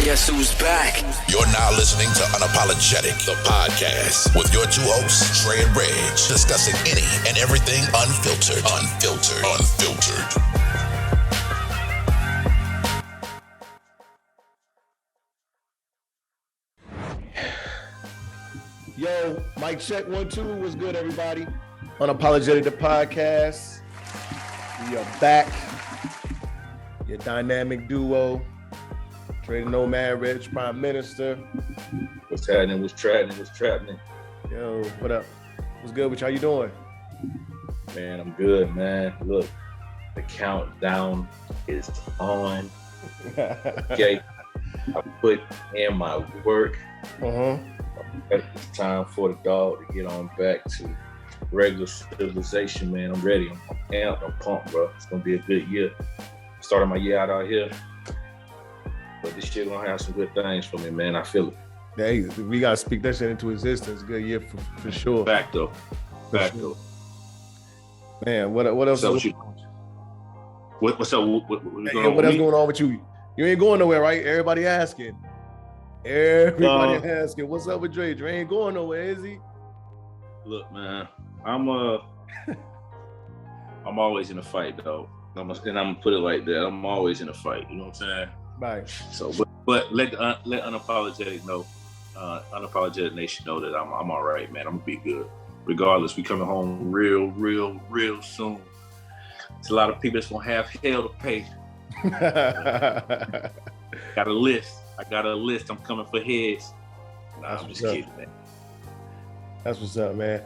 Guess who's back? You're now listening to Unapologetic, the podcast, with your two hosts, Trey and Reg, discussing any and everything unfiltered. Yo, mic check 1 2. What's good, everybody? Unapologetic, the podcast. We are back. Your dynamic duo, Trey the Nomad, Reg, Prime Minister. What's happening? What's trapping? Yo, what up? What's good with you? How you doing? Man, I'm good, man. Look, the countdown is on. Okay, I put in my work. It's time for the dog to get on back to regular civilization, man. I'm ready. I'm amped. I'm pumped, bro. It's gonna be a good year. Starting my year out here, but this shit gonna have some good things for me, man. I feel it. Hey, we gotta speak that shit into existence. Good year for sure. Back though. Man, what else? What's up? What's up? What else going on with you? You ain't going nowhere, right? Everybody asking. Asking, what's up with Dre? Dre ain't going nowhere, is he? Look, man, I'm always in a fight, though. I'm gonna put it like that. I'm always in a fight. You know what I'm saying? Right. So, but let Unapologetic know, Unapologetic Nation know that I'm all right, man. I'm gonna be good. Regardless, we coming home real soon. There's a lot of people that's gonna have hell to pay. Got a list. I got a list. I'm coming for heads. Nah, I'm just kidding, man. That's what's up, man.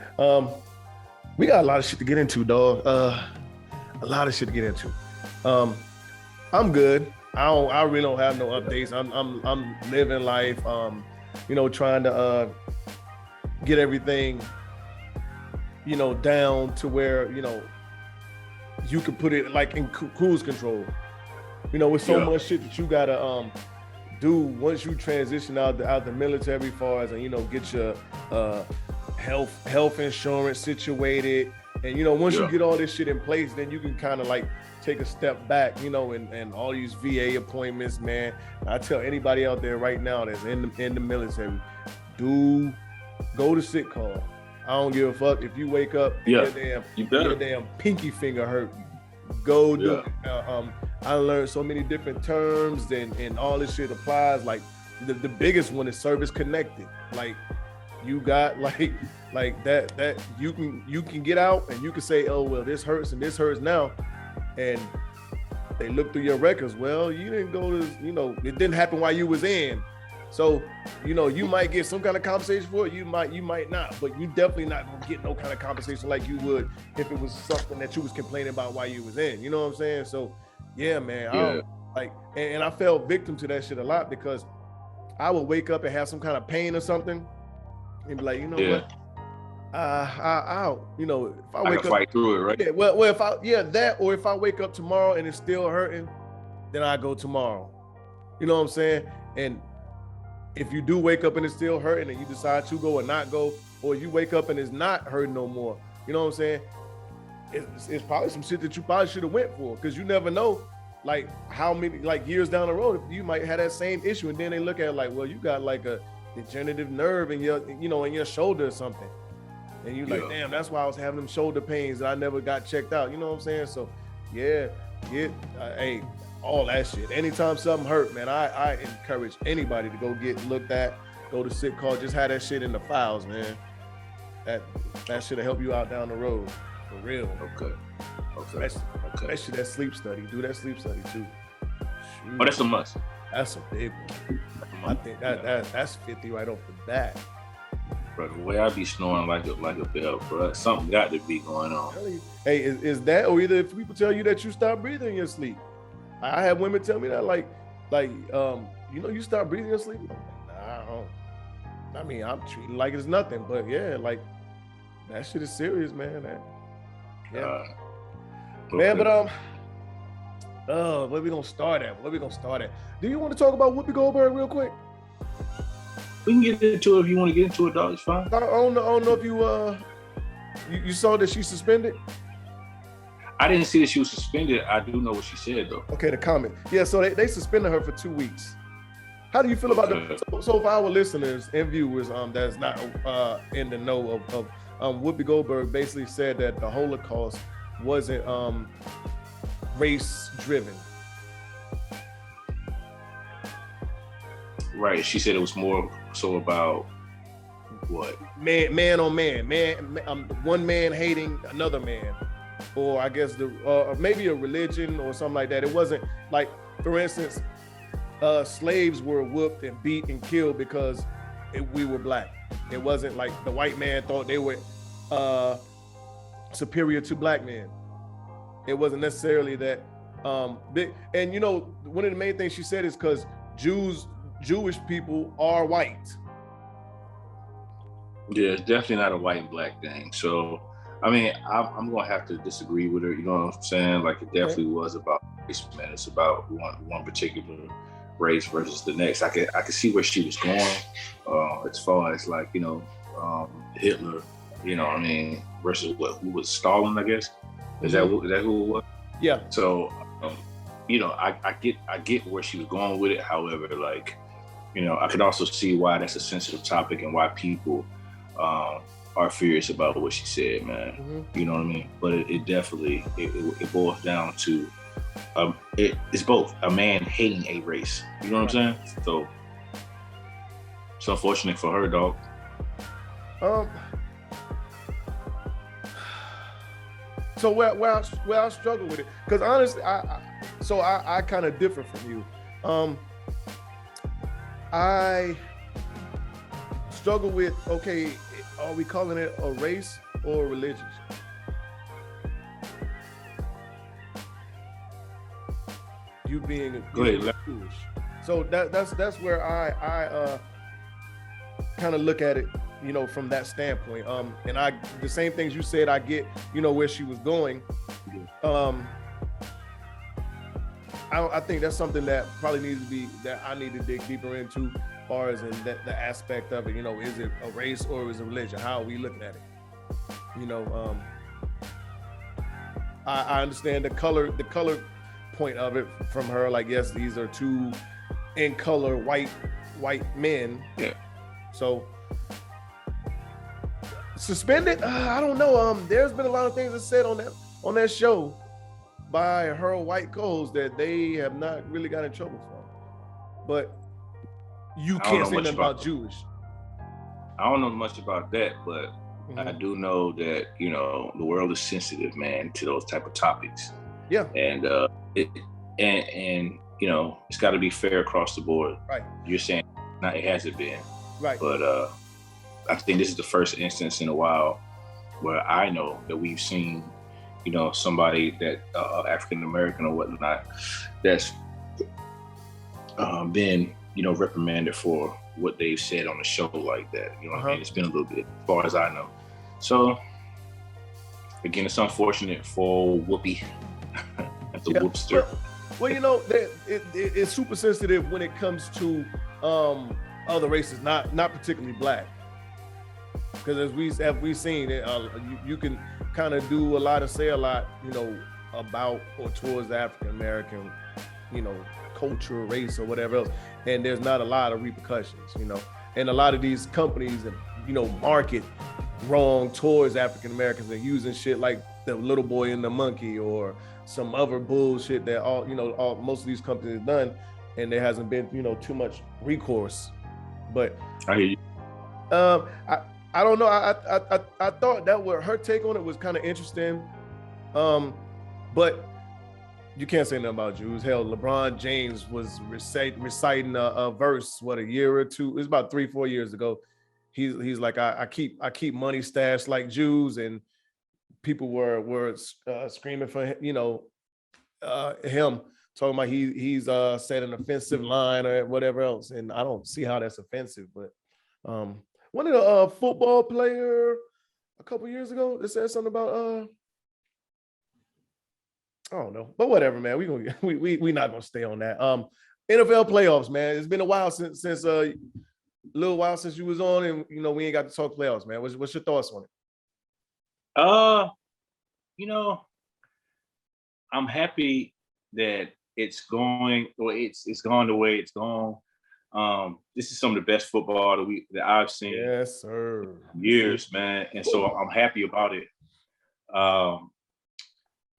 We got a lot of shit to get into, dog. A lot of shit to get into. I'm good. I really don't have no updates. I'm living life. Trying to get everything, down to where you can put it like in cruise control. With so much shit that you gotta do once you transition out the military, far as get your health insurance situated, and once you get all this shit in place, then you can kind of like take a step back, and all these VA appointments, man. I tell anybody out there right now that's in the military, go to sick call. I don't give a fuck if you wake up and your damn pinky finger hurt. Go do it. I learned so many different terms and all this shit applies. Like the biggest one is service connected. Like you got like that you can get out and you can say, oh well, this hurts and this hurts now, and they look through your records. Well, you didn't go to it didn't happen while you was in. So, you might get some kind of compensation for it. You might not, but you definitely not gonna get no kind of compensation like you would if it was something that you was complaining about while you was in. You know what I'm saying? So, yeah, man. And I fell victim to that shit a lot because I would wake up and have some kind of pain or something and be like, what? If I wake up, fight through it, right? Yeah, well, if I wake up tomorrow and it's still hurting, then I go tomorrow. You know what I'm saying? And if you do wake up and it's still hurting and you decide to go or not go, or you wake up and it's not hurting no more, you know what I'm saying? It's probably some shit that you probably should have went for, because you never know, like how many years down the road you might have that same issue, and then they look at it like, well, you got like a degenerative nerve in your in your shoulder or something, and you like, damn, that's why I was having them shoulder pains that I never got checked out. You know what I'm saying? So hey, all that shit. Anytime something hurt, man, I encourage anybody to go get looked at, go to sick call, just have that shit in the files, man. That should help you out down the road, for real. Okay. Especially that sleep study. Do that sleep study too. Shoot. Oh, that's a must. That's a big one. I think that's 50 right off the bat. Bro, the way I be snoring like a bell, bro, something got to be going on. Hey, is that, or either if people tell you that you stop breathing in your sleep? I have women tell me that, you start breathing in your sleep. I'm like, nah, I don't. I mean, I'm treating like it's nothing, but yeah, like that shit is serious, man. Yeah, okay. Man. But where we gonna start at? Do you want to talk about Whoopi Goldberg real quick? We can get into it if you want to get into it, dog. It's fine. I don't know if you saw that she's suspended. I didn't see that she was suspended. I do know what she said, though. Okay, the comment. Yeah, so they suspended her for 2 weeks. How do you feel about so for our listeners and viewers that's not in the know of Whoopi Goldberg basically said that the Holocaust wasn't race driven. Right. She said it was more so about what? Man on man, one man hating another man, or I guess maybe a religion or something like that. It wasn't like, for instance, slaves were whooped and beat and killed because we were black. It wasn't like the white man thought they were superior to black men. It wasn't necessarily that big. And you know, one of the main things she said is because Jewish people are white. Yeah, it's definitely not a white and black thing. So, I mean, I'm gonna have to disagree with her. You know what I'm saying? Like, it definitely was about race, man. It's about one particular race versus the next. I could see where she was going, as far as like, you know, Hitler. You know, I mean, versus who was Stalin? I guess is that who it was? Yeah. So, you know, I get where she was going with it. However, like, you know, I could also see why that's a sensitive topic and why people are furious about what she said, man. You know what I mean? But it definitely it boils down to it's both a man hating a race. You know what I'm saying? So it's unfortunate for her, dog. So where I struggle with it, because honestly, I kind of differ from you. I struggle with, okay, are we calling it a race or a religion? You being Jewish. So that's where I kind of look at it, you know, from that standpoint. And the same things you said, I get, you know, where she was going. I think that's something that probably needs to be, that I need to dig deeper into, as far as in the aspect of it, you know, is it a race or is it a religion? How are we looking at it? You know, I understand the color point of it from her. Like, yes, these are two in color white men. Yeah. So suspended, I don't know. There's been a lot of things that said on that show by her J.Coles that they have not really got in trouble for. But you can't say nothing about Jewish. I don't know much about that, but I do know that, you know, the world is sensitive, man, to those type of topics. Yeah. And and you know, it's got to be fair across the board. Right. You're saying it hasn't been. Right. But I think this is the first instance in a while where I know that we've seen, you know, somebody that African American or whatnot that's been, you know, reprimanded for what they've said on the show like that. You know what I mean? It's been a little bit, as far as I know. So again, it's unfortunate for Whoopi at the Whoopster. Well, you know, it's super sensitive when it comes to other races, not particularly black. Because as we've seen, you can kind of say a lot, you know, about or towards the African American, you know, culture, race, or whatever else, and there's not a lot of repercussions, you know. And a lot of these companies, you know, market wrong towards African Americans. They're using shit like the little boy and the monkey or some other bullshit that most of these companies have done, and there hasn't been, you know, too much recourse. But I hear you. I don't know. I thought that her take on it was kind of interesting, but you can't say nothing about Jews. Hell, LeBron James was reciting a verse, a year or two? It was about 3-4 years ago. He's like, I keep money stashed like Jews, and people were screaming for him, you know, him talking about he's said an offensive line or whatever else, and I don't see how that's offensive. But one of the football player a couple years ago that said something about I don't know, but whatever, man. We not gonna stay on that. NFL playoffs, man. It's been a while since a little while since you was on, and you know we ain't got to talk playoffs, man. What's your thoughts on it? You know, I'm happy that it's going, or it's gone the way it's gone. This is some of the best football that I've seen. Yes, sir. Years, man. And so I'm happy about it.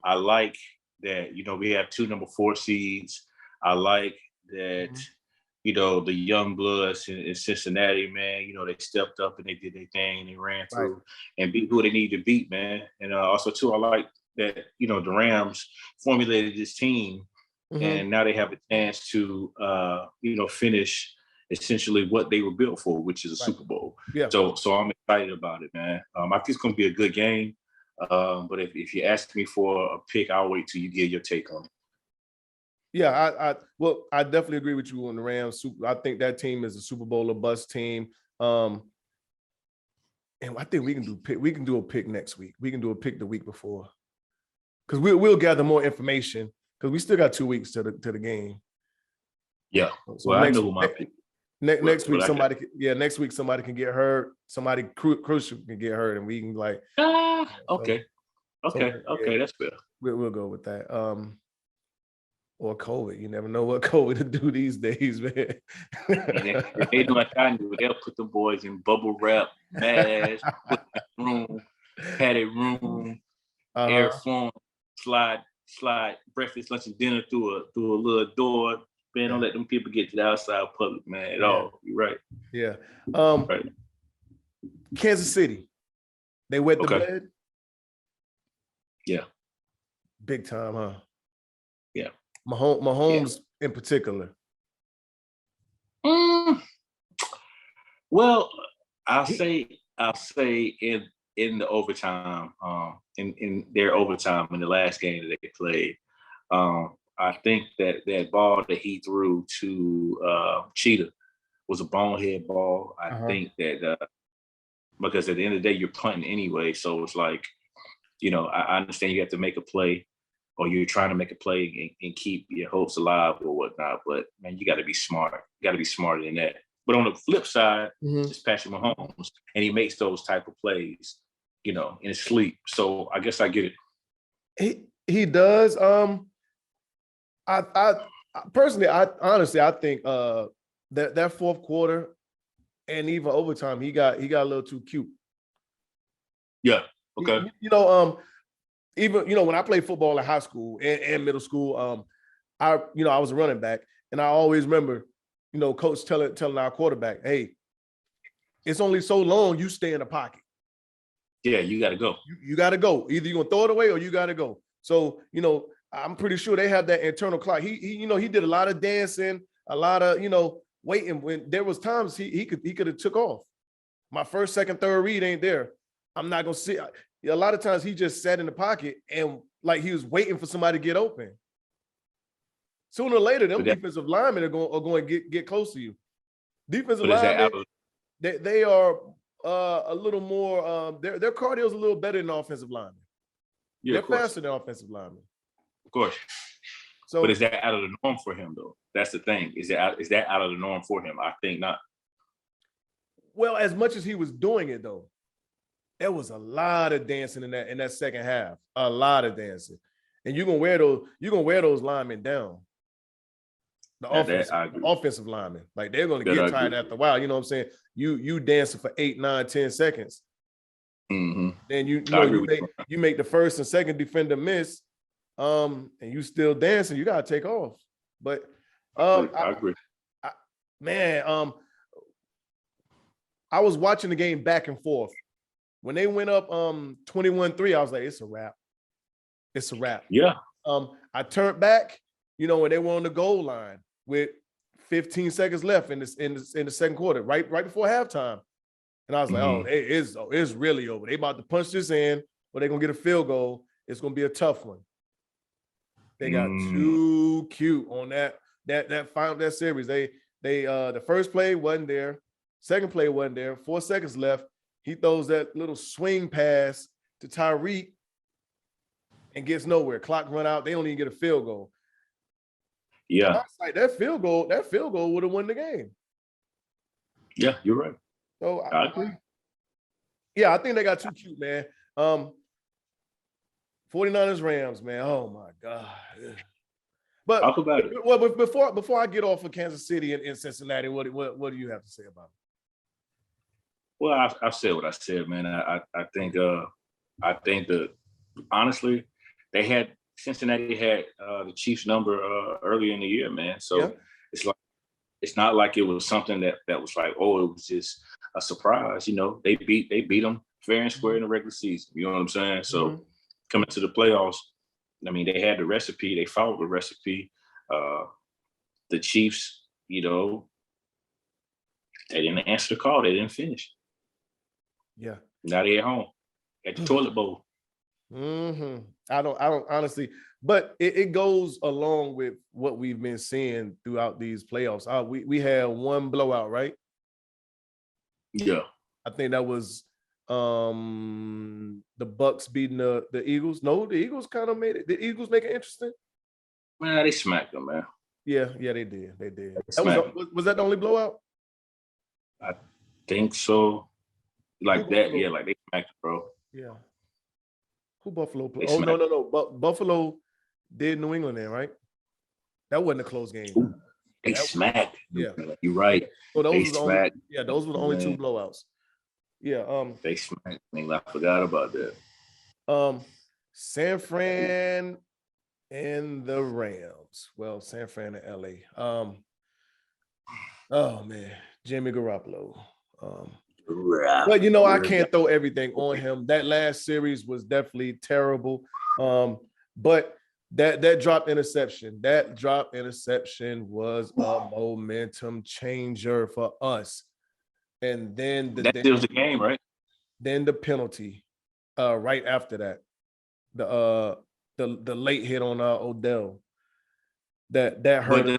I like that, we have 2 number 4 seeds. I like that, the young bloods in Cincinnati, man, they stepped up and they did their thing and they ran through and beat who they need to beat, man. And also too, I like that, the Rams formulated this team and now they have a chance to, finish essentially what they were built for, which is a Super Bowl. Yeah. So I'm excited about it, man. I think it's going to be a good game. But if you ask me for a pick, I'll wait till you get your take on it. Yeah, I definitely agree with you on the Rams. I think that team is a Super Bowl or bust team. And I think we can do a pick next week. We can do a pick the week before, because we'll gather more information, because we still got 2 weeks to the game. Yeah. So I know who my pick. Next week somebody can get hurt. Somebody crucial can get hurt, and we can okay, that's fair. We'll go with that. Or COVID. You never know what COVID to do these days, man. If they do like I do, they'll put the boys in bubble wrap, mask, room, padded room, air form, slide breakfast, lunch, and dinner through a little door. Man, don't let them people get to the outside public, man, at all. You're right. Yeah. Right. Kansas City. They wet the bed? Yeah. Big time, huh? Yeah. Mahomes in particular. Well, I'll say in the overtime, in their overtime in the last game that they played, I think that ball that he threw to Cheetah was a bonehead ball. I think that because at the end of the day, you're punting anyway. So it's like, I understand you have to make a play, or you're trying to make a play and keep your hopes alive or whatnot. But man, you got to be smart. You got to be smarter than that. But on the flip side, it's Patrick Mahomes, and he makes those type of plays, in his sleep. So I guess I get it. He does. I personally, honestly, I think that fourth quarter and even overtime, he got a little too cute. Yeah. Okay. Even when I played football in high school and middle school, I was a running back, and I always remember, coach telling our quarterback, "Hey, it's only so long you stay in the pocket. Yeah, you got to go. You got to go. Either you're gonna throw it away or you got to go." So I'm pretty sure they have that internal clock. He did a lot of dancing, a lot of waiting. When there was times he could have took off. My first, second, third read ain't there. I'm not gonna see. A lot of times he just sat in the pocket and like he was waiting for somebody to get open. Sooner or later, them defensive linemen are going to get close to you. Defensive linemen, they are a little more. Their cardio is a little better than offensive linemen. Yeah, they're faster than offensive linemen. Of course. So, but is that out of the norm for him though? That's the thing. Is that out of the norm for him? I think not. Well, as much as he was doing it though, there was a lot of dancing in that second half. A lot of dancing, and you're gonna wear those linemen down. The offensive linemen, like they're gonna get tired after a while. You know what I'm saying? You dancing for 8, 9, 10 seconds. Mm-hmm. Then you make the first and second defender miss, and you still dancing. You gotta take off. But I agree. I was watching the game back and forth. When they went up 21-3, I was like, it's a wrap. It's a wrap. Yeah. I turned back, when they were on the goal line with 15 seconds left in the second quarter, right before halftime. And I was like, it's really over. They about to punch this in, but they're gonna get a field goal. It's gonna be a tough one. They got too cute on that series. They the first play wasn't there, second play wasn't there, 4 seconds left. He throws that little swing pass to Tyreek and gets nowhere. Clock run out. They don't even get a field goal. Yeah. Like that field goal would have won the game. Yeah, you're right. So I agree. Yeah, I think they got too cute, man. 49ers Rams, man. Oh my God. But talk about it. Well, before I get off of Kansas City and Cincinnati, what do you have to say about it? Well, I've said what I said, man. I think that honestly, Cincinnati had the Chiefs number earlier in the year, man. So it's not like it was something that was like, oh, it was just a surprise. You know, they beat them fair and square in the regular season. You know what I'm saying? So coming to the playoffs, I mean, they had the recipe. They followed the recipe. The Chiefs, you know, they didn't answer the call. They didn't finish. Yeah. Now they at home at the toilet bowl. I don't honestly, but it goes along with what we've been seeing throughout these playoffs. We had one blowout, right? Yeah. I think that was the Bucks beating the Eagles. No, the Eagles kind of made it. The Eagles make it interesting. Man, they smacked them, man. Yeah, they did. Was that the only blowout? I think so. Like that, yeah, like they smacked, bro. Yeah. Who Buffalo played? Oh, no. Buffalo did New England there, right? That wasn't a close game. Ooh, they smacked. Yeah. You're right. So those were the only two blowouts. Yeah. They smacked. I mean, I forgot about that. San Fran and the Rams. Well, San Fran and LA. Oh man, Jimmy Garoppolo. But you know, I can't throw everything on him. That last series was definitely terrible. But that drop interception was a momentum changer for us. And then that was the game, right? Then the penalty, right after that, the late hit on Odell. That hurt.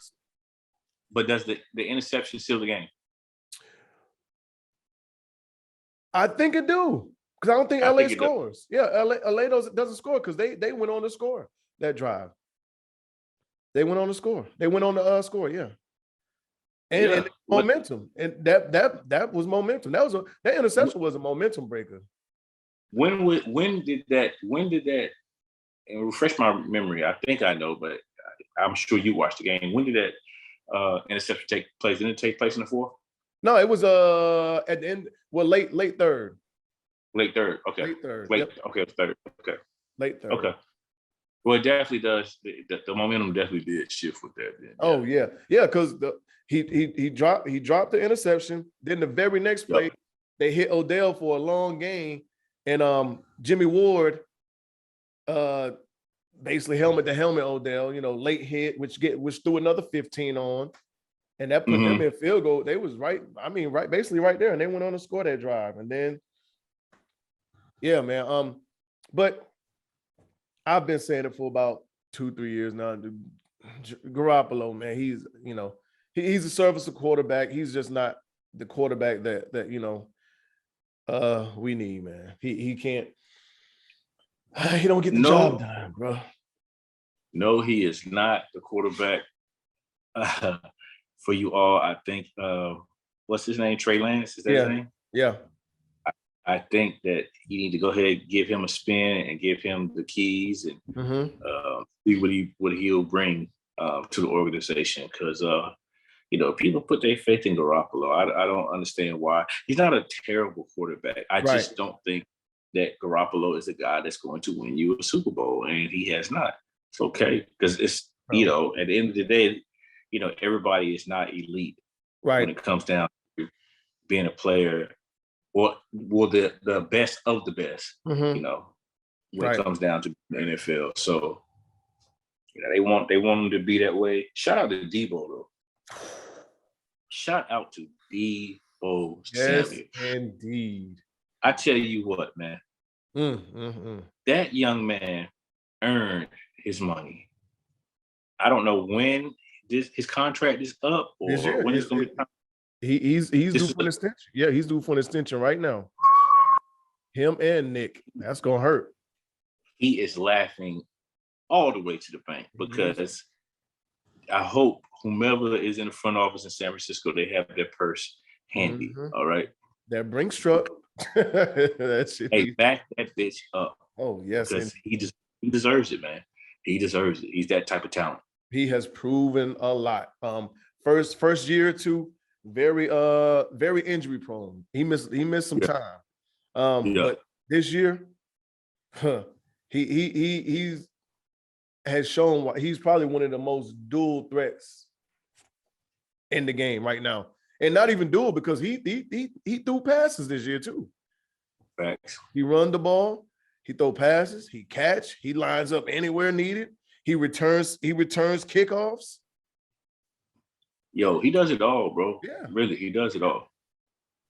But does the interception seal the game? I think it do, because I don't think LA scores. Yeah, LA doesn't score because they went on to score that drive. They went on to score. They went on to score. Yeah, and momentum, and that was momentum. That interception was a momentum breaker. When did that? And refresh my memory. I think I know, but I'm sure you watched the game. When did that interception take place? Didn't it take place in the fourth? No, it was at the end. Well, late third. Late third. Okay. Late third. Okay, third. Okay. Late third. Okay. Well, it definitely does. The momentum definitely did shift with that. Then. Oh yeah, because he dropped the interception. Then the very next play, they hit Odell for a long gain, and Jimmy Ward, basically helmet to helmet Odell. You know, late hit, which threw another 15 on. And that put them in field goal. They was basically right there. And they went on to score that drive. And then, yeah, man. But I've been saying it for about 2-3 years now. Garoppolo, man, he's a serviceable quarterback. He's just not the quarterback that we need, man. He can't. He don't get the job done, bro. No, he is not the quarterback. For you all, I think, what's his name? Trey Lance, is that his name? Yeah. I think that you need to go ahead and give him a spin and give him the keys and see what he'll bring to the organization. Because people put their faith in Garoppolo. I don't understand why. He's not a terrible quarterback. I just don't think that Garoppolo is a guy that's going to win you a Super Bowl, and he has not. It's okay, because it's at the end of the day. Everybody is not elite when it comes down to being a player or the best of the best, when it comes down to the NFL. So, they want him to be that way. Shout out to Debo, though. Shout out to Debo Yes, Samuel. indeed. I tell you what, man. That young man earned his money. I don't know when his contract is up or when it's going to be. He's due for an extension. Yeah, he's due for an extension right now. Him and Nick. That's gonna hurt. He is laughing all the way to the bank because I hope whomever is in the front office in San Francisco, they have their purse handy. All right. That Brinks truck. That shit. Hey, back that bitch up. Oh yes, because he deserves it, man. He deserves it. He's that type of talent. He has proven a lot. First year or two, very injury prone. He missed some time. But this year, he has shown why he's probably one of the most dual threats in the game right now. And not even dual, because he threw passes this year too. Facts. He run the ball, he throw passes, he catch, he lines up anywhere needed. He returns kickoffs. Yo, he does it all, bro. Yeah. Really, he does it all.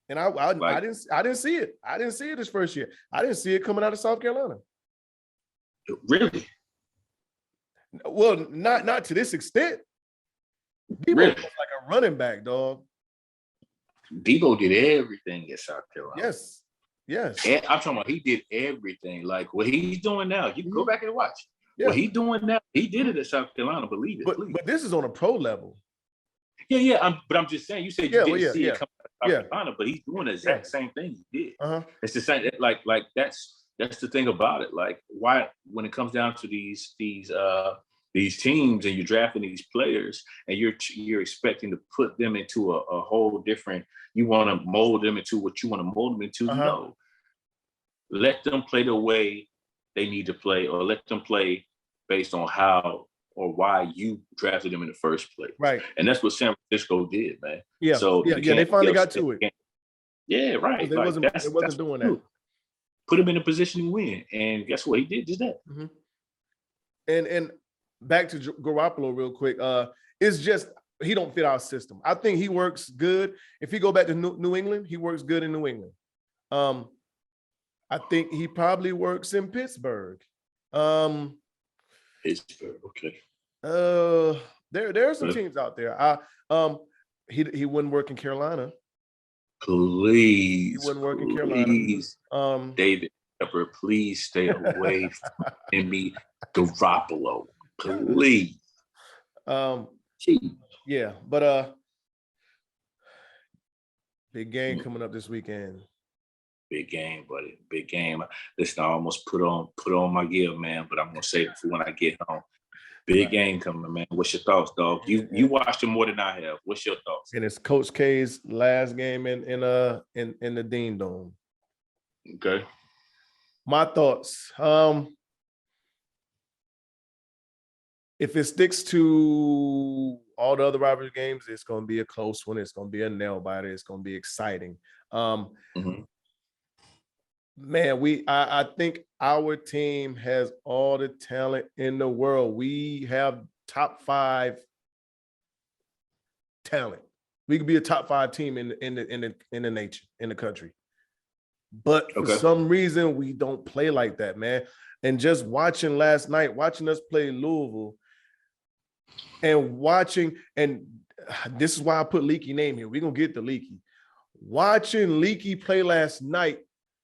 And I didn't see it. I didn't see it this first year. I didn't see it coming out of South Carolina. Really? Well, not to this extent. Debo Really? was like a running back, dog. Debo did everything at South Carolina. Yes. And I'm talking about he did everything. Like what he's doing now. You can go back and watch. Yeah. What he's doing now, he did it at South Carolina, believe it. But this is on a pro level. Yeah. But I'm just saying, you said you didn't see it come out of South Carolina, but he's doing the exact same thing he did. It's the same. Like that's the thing about it. Like why, when it comes down to these teams and you're drafting these players and you're expecting to put them into a whole different. You want to mold them into what you want to mold them into. No, let them play the way they need to play, or let them play based on how or why you drafted them in the first place. Right. And that's what San Francisco did, man. Yeah. So they finally got to it. Yeah, right. It wasn't doing that. Put him in a position to win. And guess what? He did just that. And back to Garoppolo real quick. It's just he don't fit our system. I think he works good. If he go back to New England, he works good in New England. I think he probably works in Pittsburgh. Pittsburgh, okay. There are some teams out there. He wouldn't work in Carolina. Please. He wouldn't work in Carolina. David Pepper, please stay away from me, Garoppolo. Please. Yeah, but big game coming up this weekend. Big game, buddy. Big game. Listen, I almost put on my gear, man, but I'm gonna save it for when I get home. Big game coming, man. What's your thoughts, dog? You watched it more than I have. What's your thoughts? And it's Coach K's last game in the Dean Dome. Okay. My thoughts. If it sticks to all the other rivalry games, it's going to be a close one. It's going to be a nail biter. It's going to be exciting. Man, I think our team has all the talent in the world. We have top 5 talent. We could be a top 5 team in the nation, in the country. But for some reason, we don't play like that, man. And just watching last night, watching us play Louisville, and this is why I put Leaky name here. We're gonna get the Leaky. Watching Leaky play last night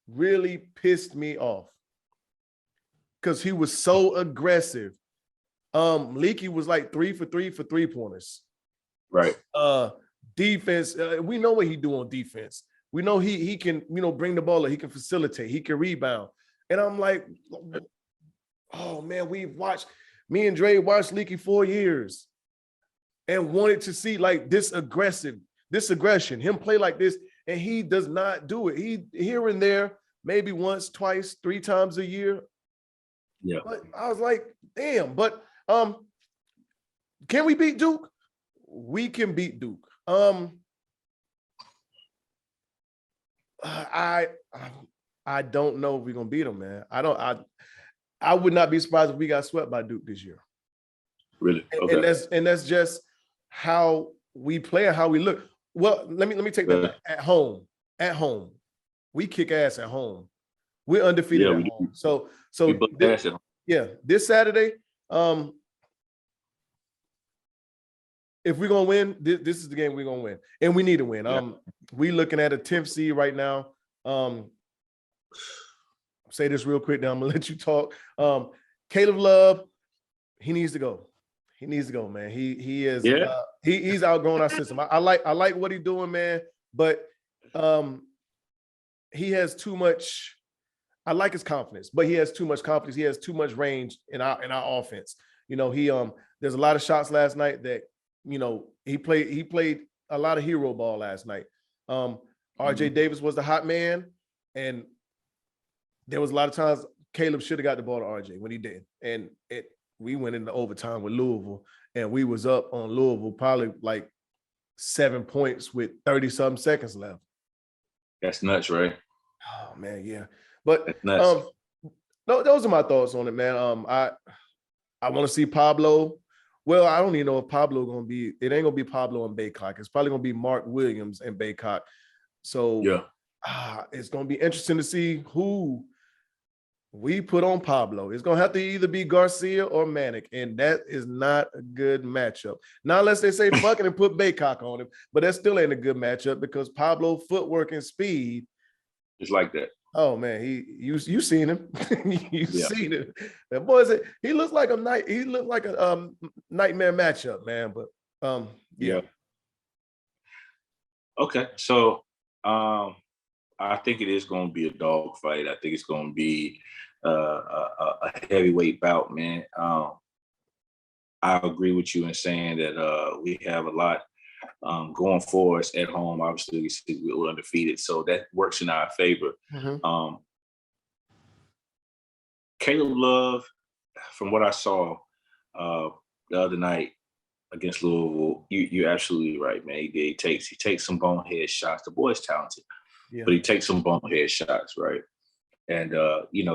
really pissed me off because he was so aggressive. Leaky was like 3 for 3 for 3-pointers. Right. Defense, we know what he do on defense. We know he can, bring the ball up, he can facilitate, he can rebound. And I'm like, oh man, me and Dre watched Leaky 4 years and wanted to see like this aggression, him play like this, and he does not do it. He here and there, maybe once, twice, 3 times a year. Yeah. But I was like, damn, but can we beat Duke? We can beat Duke. I don't know if we're gonna beat them, man. I would not be surprised if we got swept by Duke this year. Really? Okay. And that's just how we play and how we look. Well, let me take that back. At home, we kick ass at home. We're undefeated at home. So this Saturday, if we're gonna win, this is the game we're gonna win, and we need to win. We looking at a 10th seed right now. Say this real quick, then I'm gonna let you talk. Caleb Love, he needs to go. He needs to go, man. He is he's outgrown our system. I like what he's doing, man, but he has too much. I like his confidence, but he has too much confidence. He has too much range in our offense. there's a lot of shots last night that, you know, he played a lot of hero ball last night. RJ Davis was the hot man, and there was a lot of times Caleb should have got the ball to RJ when he did. And we went into overtime with Louisville, and we was up on Louisville probably like 7 points with 30-something seconds left. That's nuts, right? Oh man, yeah. But That's nuts. no, those are my thoughts on it, man. I want to see Pablo. Well, I don't even know if Pablo it ain't gonna be Pablo and Baycock. It's probably gonna be Mark Williams and Baycock. So yeah, it's gonna be interesting to see who we put on Pablo. It's gonna have to either be Garcia or Manic, and that is not a good matchup. Not unless they say fuck it and put Baycock on him, but that still ain't a good matchup because Pablo footwork and speed is like that. Oh man, you seen him. You've seen him. That boy, he looks like a nightmare matchup, man. But yeah. Okay, so I think it is going to be a dog fight. I think it's going to be a heavyweight bout, man. I agree with you in saying that we have a lot going for us at home. Obviously, we're undefeated, so that works in our favor. Mm-hmm. Caleb Love, from what I saw the other night against Louisville, you're absolutely right, man. He takes some bonehead shots. The boy's talented, but he takes some bonehead shots, right? And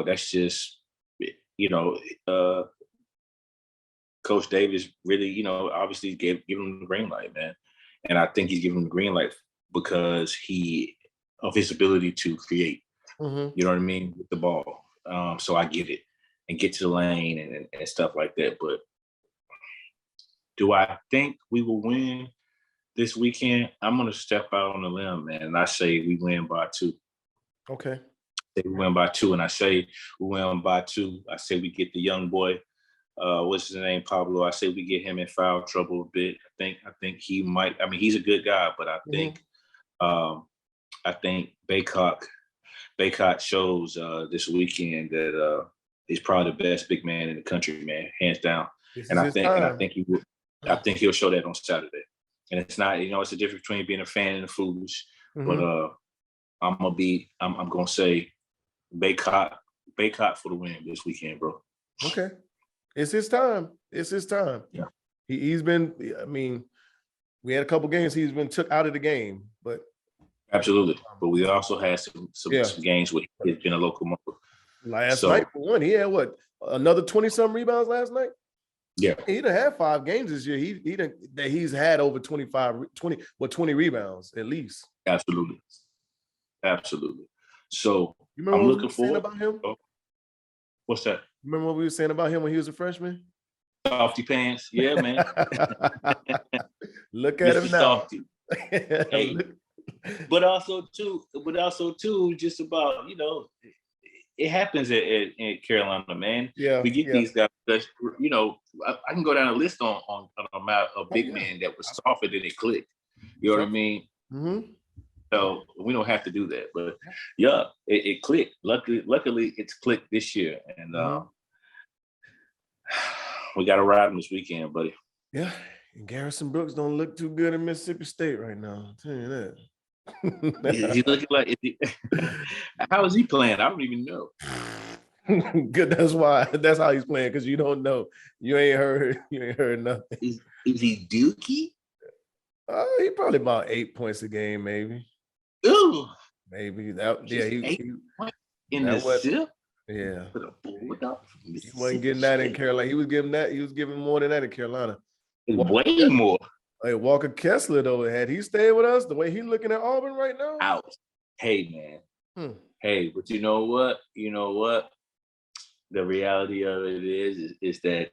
that's just, Coach Davis really, obviously gave him the green light, man. And I think he's giving him the green light because of his ability to create, you know what I mean, with the ball. So I get it, and get to the lane and stuff like that. But do I think we will win this weekend? I'm going to step out on a limb, man, and I say we win by 2. Okay. I say we win by 2, and I say we win by 2. I say we get the young boy. What's his name, Pablo? I say we get him in foul trouble a bit. I think he might. I mean, he's a good guy, but I think Baycock shows this weekend that he's probably the best big man in the country, man, hands down. I think he will. I think he'll show that on Saturday. And it's not, it's the difference between being a fan and a foolish. But I'm gonna say Baycock for the win this weekend, bro. Okay. It's his time. Yeah. He's been, I mean, we had a couple games he's been took out of the game, but absolutely. But we also had some games where he's been a locomotive. Last night for one, he had another 20-some rebounds last night? Yeah. He done had 5 games this year. He's had over 20 rebounds at least. Absolutely. So I'm looking forward about him. Oh, what's that? Remember what we were saying about him when he was a freshman? Softy pants. Yeah, man. Look at him now. Hey, but also too, just about, it happens at Carolina, man. Yeah. We get these guys, I can go down a list on a big man that was softer than it clicked. You know what I mean? Mm-hmm. So we don't have to do that, but it clicked. Luckily, it's clicked this year, and we got to ride him this weekend, buddy. Yeah, and Garrison Brooks don't look too good in Mississippi State right now. I'll tell you that. Is he looking like? How is he playing? I don't even know. Good. That's how he's playing, because you don't know. You ain't heard nothing. Is he dookie? He probably about 8 points a game, maybe. Ooh, maybe that. Yeah, he in the zip. Yeah, he wasn't getting that in Carolina. He was giving more than that in Carolina. Way more. Hey, Walker Kessler though, had he stayed with us, the way he's looking at Auburn right now. Out. Hey man. Hey, but you know what? The reality of it is that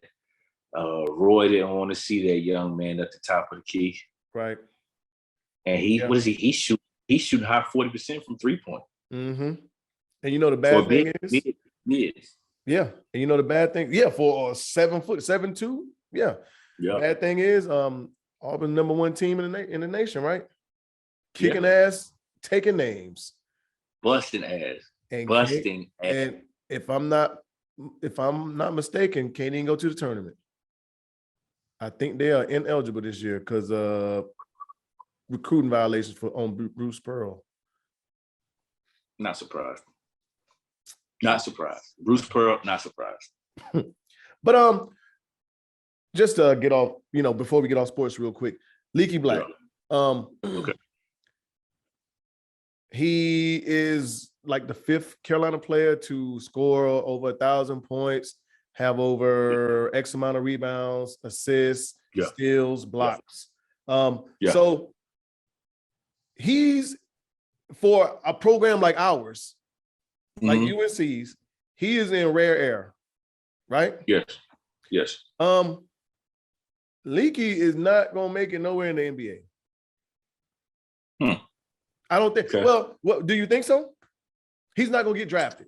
Roy didn't want to see that young man at the top of the key. Right. And what is he? He's shooting high 40% from 3-point. Mm-hmm. And the bad thing is, yeah. And the bad thing, for 7 foot, 7'2", yeah. Bad thing is, Auburn #1 team in the nation, right? Kicking ass, taking names, busting ass, ass. And if I'm not mistaken, can't even go to the tournament. I think they are ineligible this year because recruiting violations on Bruce Pearl. Not surprised. Not surprised. Bruce Pearl, not surprised. But just to get off, before we get off sports real quick, Leaky Black. Yeah. Okay. He is like the 5th Carolina player to score over 1,000 points, have over X amount of rebounds, assists, steals, blocks. So he's, for a program like ours, like UNC's, he is in rare air, right? Yes. Leaky is not gonna make it nowhere in the NBA. I don't think. Okay. Well, what do you think so? He's not gonna get drafted.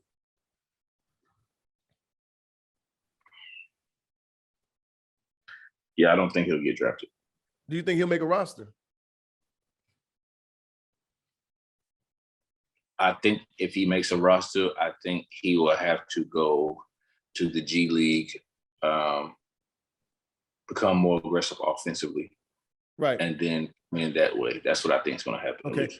Yeah, I don't think he'll get drafted. Do you think he'll make a roster? I think if he makes a roster, I think he will have to go to the G League, become more aggressive offensively, right, and then win that way. That's what I think is going to happen. Okay.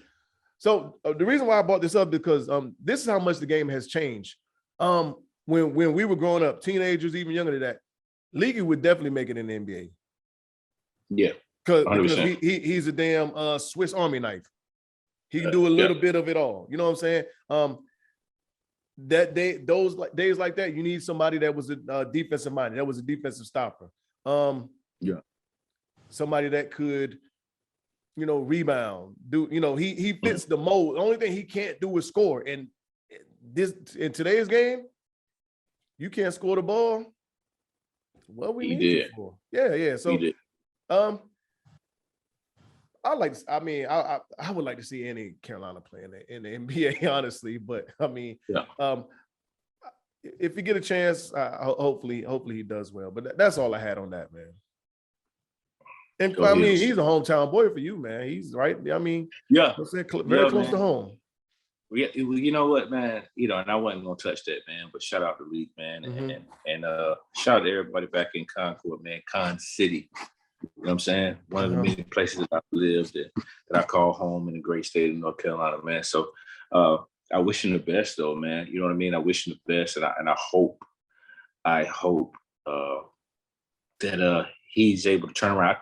So the reason why I brought this up because this is how much the game has changed. When we were growing up, teenagers, even younger than that, Leaky would definitely make it in the NBA. Yeah, because he's a damn Swiss Army knife. He can do a little bit of it all. You know what I'm saying? That day, days like that, you need somebody that was a defensive minded, that was a defensive stopper. Somebody that could, rebound. He fits the mold. The only thing he can't do is score. And in today's game, you can't score the ball. What we need you for? Yeah. So, I would like to see any Carolina play in the NBA, honestly. But I mean, if you get a chance, hopefully he does well. But that's all I had on that, man. And I mean, he's a hometown boy for you, man. He's right. I mean, very close to home. Yeah, you know what, man? And I wasn't gonna touch that, man. But shout out to League, man, and shout out to everybody back in Concord, man, Con City. You know what I'm saying? One of the many places that I've lived that I call home in the great state of North Carolina, man. So I wish him the best, though, man. You know what I mean? I wish him the best, and I hope that he's able to turn around.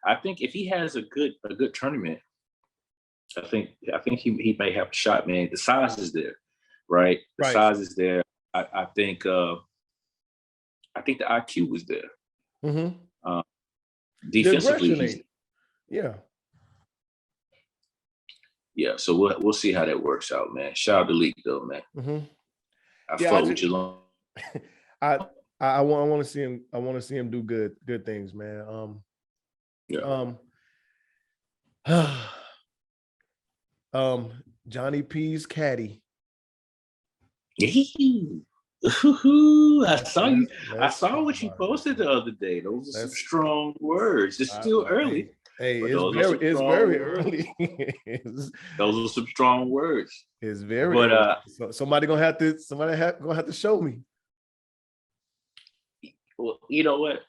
I think if he has a good tournament, I think he may have a shot, man. The size is there, right? The size is there. I think the IQ was there. Defensively, so we'll see how that works out, man. Shout out to League, though, man. I fought with you long. I want to see him. I want to see him do good things, man. Johnny P's Caddy. I saw you. I saw what you posted the other day. Those are some strong words. It's still early. Hey, it's very early. Those are some strong words. It's very. But so somebody gonna have to show me. Well, you know what?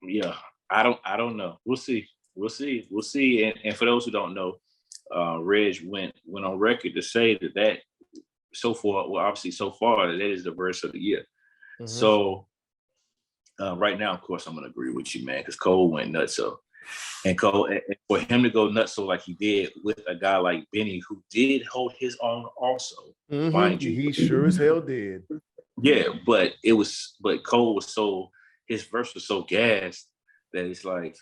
Yeah, I don't know. We'll see. And for those who don't know, Reg went on record to say that so far that is the verse of the year. So right now, of course, I'm gonna agree with you, man, because Cole went nuts. And for him to go nuts so like he did with a guy like Benny, who did hold his own also, mind you, he sure as hell did. Yeah, but Cole was his verse was so gassed that it's like,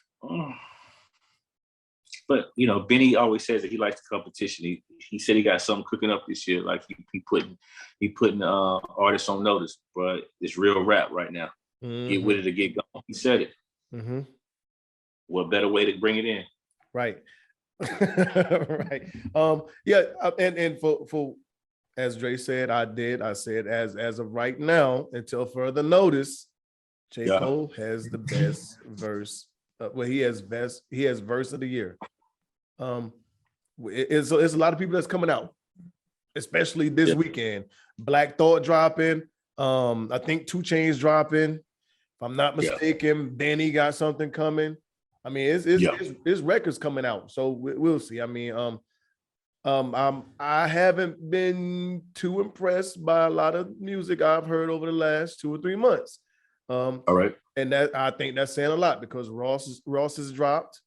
But Benny always says that he likes the competition. He said he got something cooking up this year, like he putting artists on notice, but it's real rap right now. Get with it to get going. He said it. What better way to bring it in? Right. Right. And for as Dre said, I said as of right now, until further notice, J.Coles has the best verse. He has verse of the year. It's a lot of people that's coming out, especially this weekend. Black Thought dropping. I think 2 Chainz dropping. If I'm not mistaken, Benny got something coming. I mean, it's records coming out, so we'll see. I mean, I haven't been too impressed by a lot of music I've heard over the last 2 or 3 months. All right, and that I think that's saying a lot because Ross has dropped.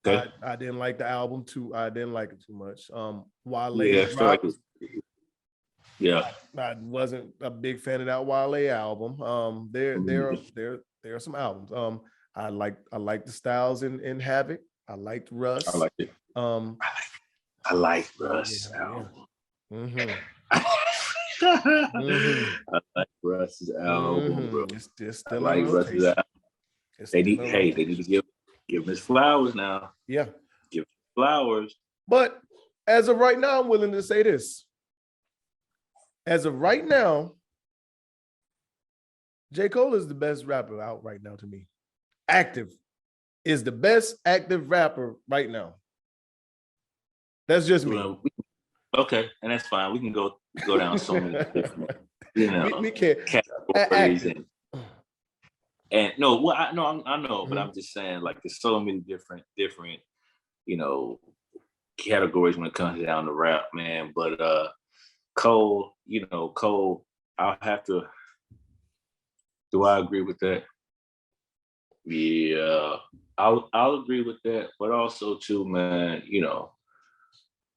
Okay. I didn't like the album too. I didn't like it too much. Wale Yeah, I feel like dropped. I wasn't a big fan of that Wale album. There are some albums. I like the styles in Havoc. I liked Russ. I liked it. I like Russ album. Mm-hmm. I like Russ's album, bro. It's still I like Russ's album. They need to give him his flowers now. Yeah. Give him flowers. But as of right now, I'm willing to say this. As of right now, J.Cole is the best rapper out right now to me. Active is the best active rapper right now. That's just me. Well, okay, and that's fine. We can go down so many different, we can categories and no, well, I know, but I'm just saying, like, there's so many different, categories when it comes down to rap, man. But Cole, I'll have to. Do I agree with that? Yeah, I'll agree with that, but also too, man.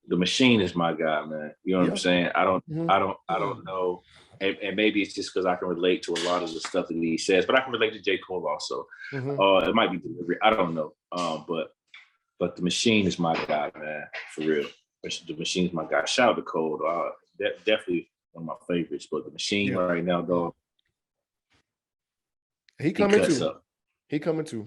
The Machine is my guy, man. You know what I'm saying? I don't know. And maybe it's just because I can relate to a lot of the stuff that he says, but I can relate to J.Cole also. It might be delivery. I don't know. But the Machine is my guy, man, for real. The Machine is my guy. Shout out to Cole. Definitely one of my favorites. But the Machine right now, dog. He coming too.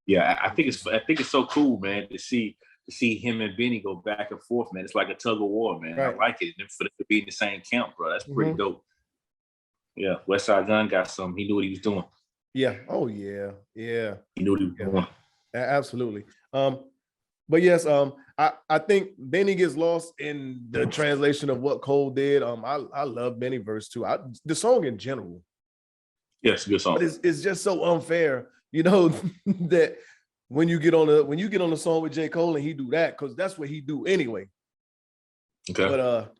Yeah. I think it's so cool, man, to see him and Benny go back and forth, man. It's like a tug of war, man. Right. I like it. And for them to be in the same camp, bro, that's pretty dope. Yeah, Westside Gunn got something. He knew what he was doing. Yeah. Oh yeah. Yeah. He knew what he was doing. Absolutely. But yes, I think Benny gets lost in the translation of what Cole did. I love Benny verse too. The song in general. Yes, good song. But it's just so unfair, that when you get on the song with J. Cole and he do that, because that's what he do anyway. Okay. But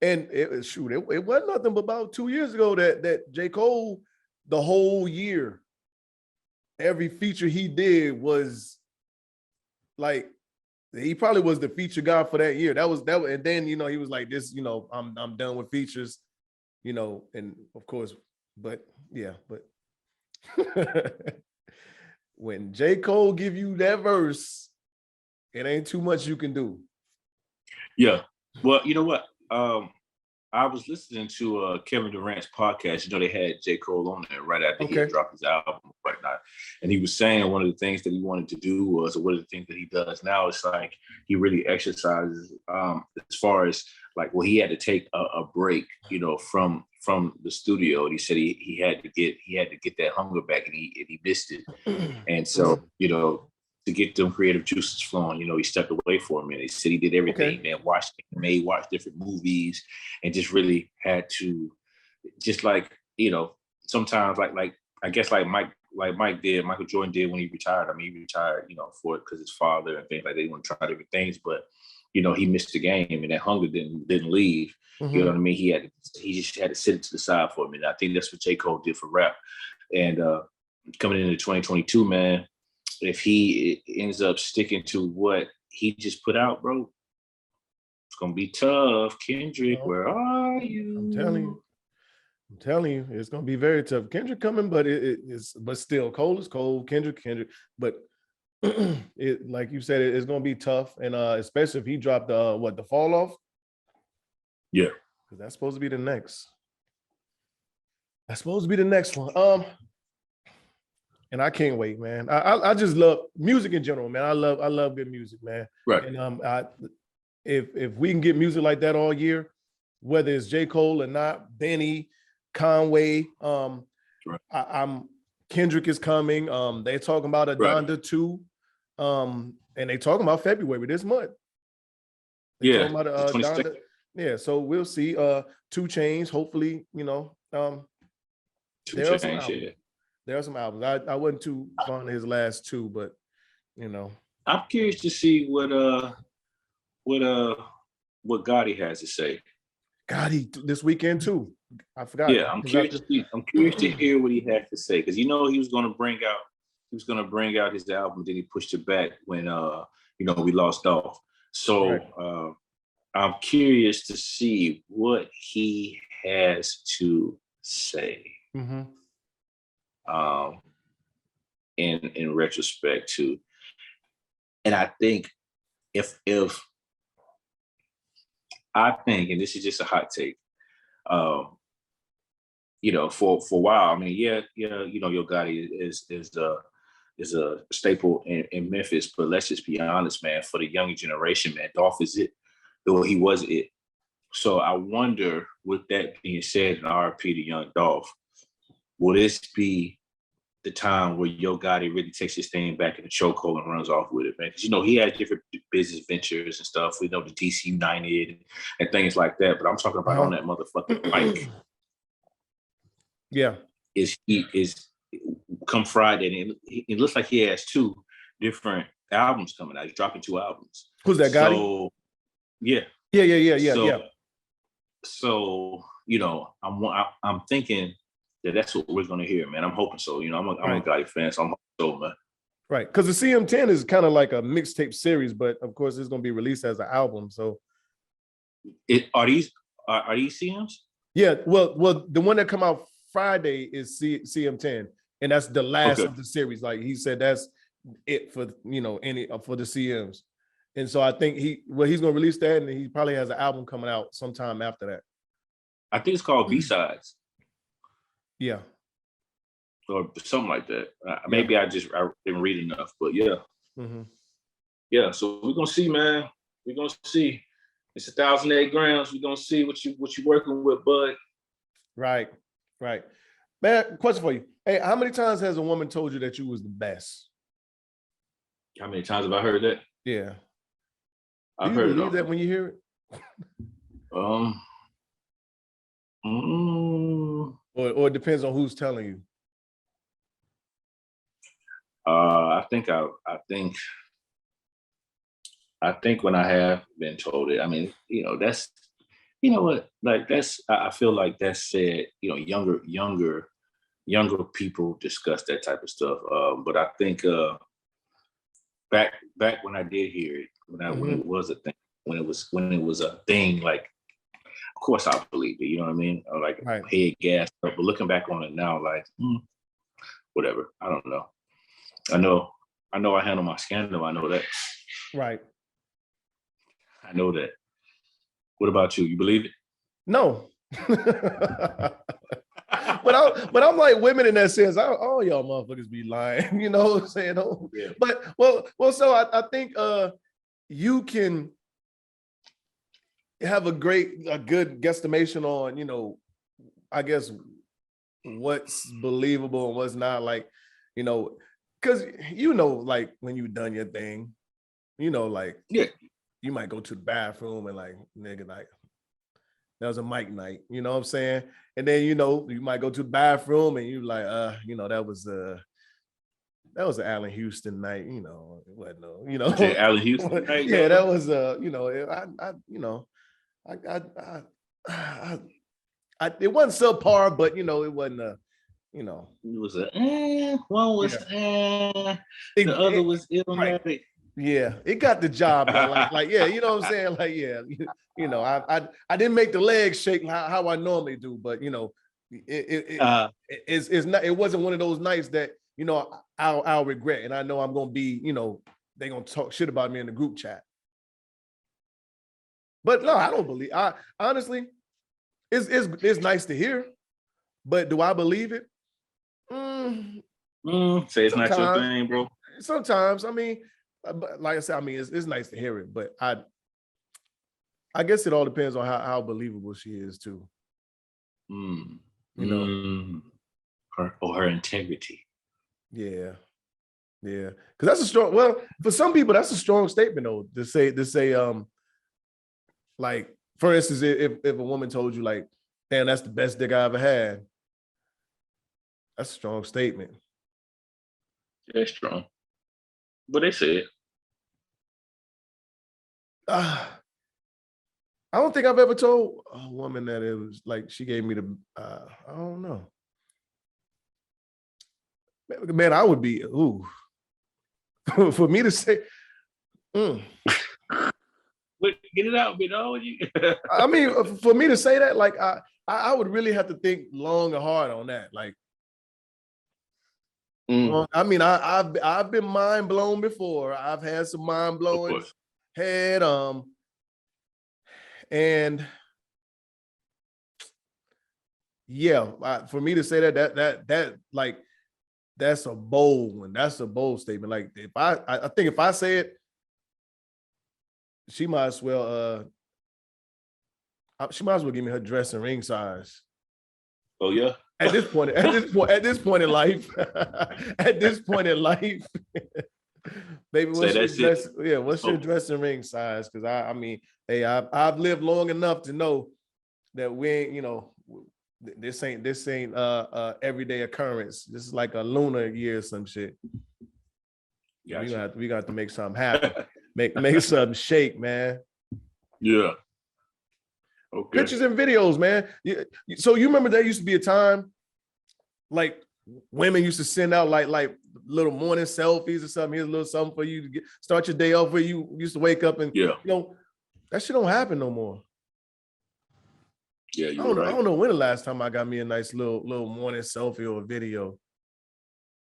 and it wasn't nothing but about 2 years ago that J. Cole, the whole year, every feature he did was like, he probably was the feature guy for that year. That was, and then he was like this, I'm done with features, and of course, but when J. Cole give you that verse, it ain't too much you can do. Yeah. Well, you know what? I was listening to Kevin Durant's podcast. They had J. Cole on there right after he had dropped his album and whatnot. And he was saying one of the things that he wanted to do was, or one of the things that he does now, it's like he really exercises as far as like, well, he had to take a break, from the studio. And he said he had to get that hunger back, and he missed it. And so, to get them creative juices flowing, he stepped away for a minute. He said he did everything, man. Watched different movies, and just really had to, just like, sometimes like I guess like Michael Jordan did when he retired. I mean, he retired, for it because his father and things like that. He want to try different things, but he missed the game, and that hunger didn't leave. You know what I mean? He just had to sit it to the side for a minute. I think that's what J. Cole did for rap. And coming into 2022, man, if he ends up sticking to what he just put out, bro, it's gonna be tough. Kendrick, where are you? I'm telling you, it's gonna be very tough. Kendrick coming, but but still, Cole is Cole, Kendrick. But like you said, it's gonna be tough, and especially if he dropped the Fall Off. Yeah, because that's supposed to be the next. That's supposed to be the next one. And I can't wait, man. I just love music in general, man. I love good music, man. Right. And if we can get music like that all year, whether it's J. Cole or not, Benny, Conway, right. Kendrick is coming. They're talking about Donda 2. And they talking about February this month. Talking about, Donda. Yeah, so we'll see. 2 Chainz, hopefully, There are some albums. There are some albums. I wasn't too fond of his last two, but you know. I'm curious to see what Gotti has to say. Gotti this weekend too. I forgot. Yeah, I'm curious to hear what he had to say, because he was going to bring out his album, then he pushed it back when we lost Dolph. So right. I'm curious to see what he has to say. Mm-hmm. In retrospect too, and I think if I think, and this is just a hot take, for a while, I mean, Yo Gotti is a staple in Memphis, but let's just be honest, man. For the younger generation, man, Dolph is it. Well, he was it. So I wonder, with that being said, and RIP to young Dolph, will this be the time where Yo Gotti really takes his thing back in the chokehold and runs off with it, man? Because he has different business ventures and stuff. We know the DC United and things like that, but I'm talking about on that motherfucking mic. Yeah, is come Friday, and it looks like he has 2 different albums coming out. He's dropping 2 albums. Who's that, Gotti? So, yeah. So I'm thinking that's what we're going to hear, man. I'm hoping so. I'm a Gotti fan, so I'm hoping so, man. Right, because the CM10 is kind of like a mixtape series, but of course it's going to be released as an album. So, are these CMs? Yeah, well, the one that come out Friday is CM10, and that's the last of the series. Like he said, that's it for for the CMs. And so I think he's going to release that, and he probably has an album coming out sometime after that. I think it's called B-Sides. Yeah. Or something like that. Maybe I didn't read enough, but yeah. Mm-hmm. Yeah, so we're going to see, man. We're going to see. It's 1,008 grams. We're going to see what you're working with, bud. Right. Man, question for you. Hey, how many times has a woman told you that you was the best? How many times have I heard that? Yeah. I've heard it. Do you believe that when you hear it? Or it depends on who's telling you. I think when I have been told it, I mean, that's, I feel like that's said, younger people discuss that type of stuff. But I think back when I did hear it, when it was a thing, when it was a thing, like, of course I believed it, you know what I mean? Like, right. Head gas up, but looking back on it now, like, whatever. I don't know. I know I handle my scandal. I know that. Right. I know that. What about you? You believe it? No. But I'm like women in that sense. All y'all motherfuckers be lying. You know what I'm saying? Yeah. But well, so I think you can have a good guesstimation on, I guess what's believable and what's not, like, because like when you done your thing, like, yeah, you might go to the bathroom and like, nigga, like, that was a mic night, you know what I'm saying? And then, you might go to the bathroom and you like, that was an Allen Houston night, it wasn't Allen Houston night. Yeah, that was it wasn't subpar, but it wasn't it was one was the other was illmatic. Right. Yeah, it got the job done. Like, yeah, you know what I'm saying? Like, yeah, I didn't make the legs shake how I normally do, but it's not. It wasn't one of those nights that I'll regret, and I know I'm gonna be. They gonna talk shit about me in the group chat. But no, I don't believe. I honestly, it's nice to hear, but do I believe it? Say it's not your thing, bro. Sometimes, I mean. But like I said, I mean, it's nice to hear it, but I guess it all depends on how believable she is too. Her integrity. Yeah, because that's a strong. Well, for some people, that's a strong statement though. To say, like, for instance, if a woman told you like, damn, that's the best dick I ever had. That's a strong statement. Yeah, it's strong. But they said. I don't think I've ever told a woman that it was like she gave me the, I don't know. Man, I would be, ooh. For me to say, Get it out, you know. I mean, for me to say that, like, I would really have to think long and hard on that. Like, I mean, I've been mind blown before. I've had some mind blowing head, and yeah, for me to say that like, that's a bold one. That's a bold statement. Like, if I think if I say it, she might as well give me her dress and ring size. Oh yeah. At this point in life, baby, what's your dress and ring size? Because I mean, hey, I've lived long enough to know that we ain't, you know, this ain't everyday occurrence. This is like a lunar year or some shit. Gotcha. We got to make something happen. make something shake, man. Yeah. Okay. Pictures and videos, man. So you remember there used to be a time like women used to send out like little morning selfies or something. Here's a little something for you to start your day off where you used to wake up and you know, that shit don't happen no more. Yeah, I don't know when the last time I got me a nice little morning selfie or a video.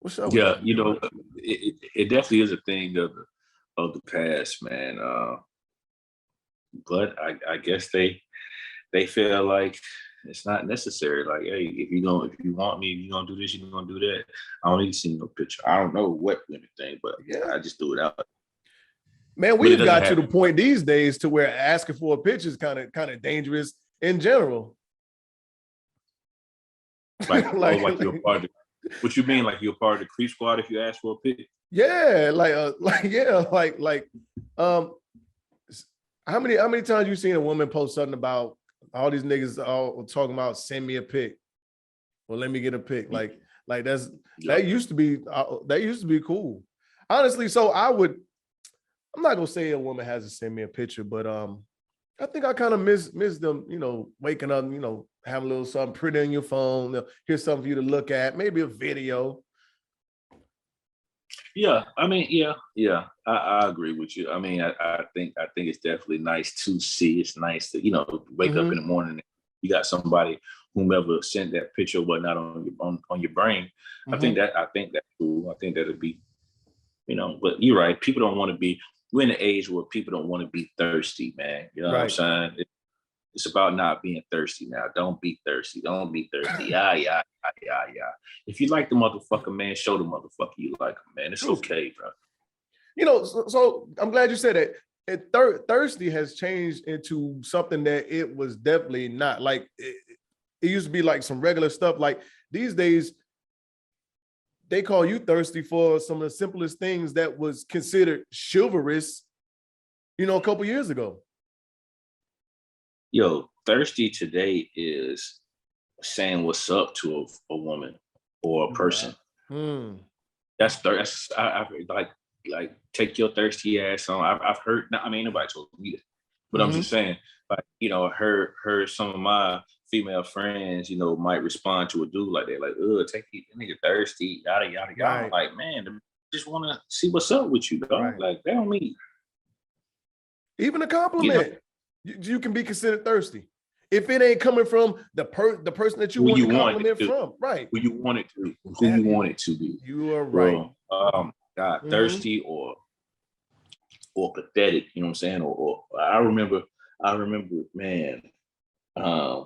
What's up? Yeah, you know, it definitely is a thing of the past, man. But I guess they feel like it's not necessary. Like, hey, if you want me, you're gonna do this, you're gonna do that. I don't need to see no picture. I don't know what women think, but I just do it out. Man, we just got to the point these days to where asking for a picture is kind of dangerous in general. Like you're a part of what you mean? Like you're part of the creep squad if you ask for a pic? Yeah, how many times you seen a woman post something about all these niggas all talking about send me a pic or let me get a pic? Like that used to be cool. Honestly, so I'm not gonna say a woman has to send me a picture, but I think I kind of miss them, you know, waking up, you know, having a little something pretty on your phone. Here's something for you to look at, maybe a video. Yeah, I mean, yeah, I agree with you. I mean, I think it's definitely nice to see. It's nice to, you know, wake up in the morning and you got somebody, whomever sent that picture or whatnot on your brain. I think that's cool. I think that'll be, you know, but you're right. People don't want to be. We're in an age where people don't want to be thirsty, man. You know what I'm saying? It's about not being thirsty now. Don't be thirsty. Don't be thirsty. Yeah. If you like the motherfucker, man, show the motherfucker you like him, man. It's okay, bro. You know, so I'm glad you said that. Thirsty has changed into something that it was definitely not. Like it used to be like some regular stuff. Like these days, they call you thirsty for some of the simplest things that was considered chivalrous, you know, a couple years ago. Yo, thirsty today is saying what's up to a woman or a person. That's I like take your thirsty ass on. I've heard. I mean, nobody told me that, but I'm just saying. Like, you know, heard some of my female friends, you know, might respond to a dude like that, like, take the nigga thirsty, yada yada yada. I'm like, man, I just want to see what's up with you, dog. Like, they don't mean even a compliment. You know, you can be considered thirsty if it ain't coming from the person that you want to compliment from, right? Who you want it to, who you want it to be. You are right. God, thirsty or pathetic. You know what I'm saying? Or I remember, man. A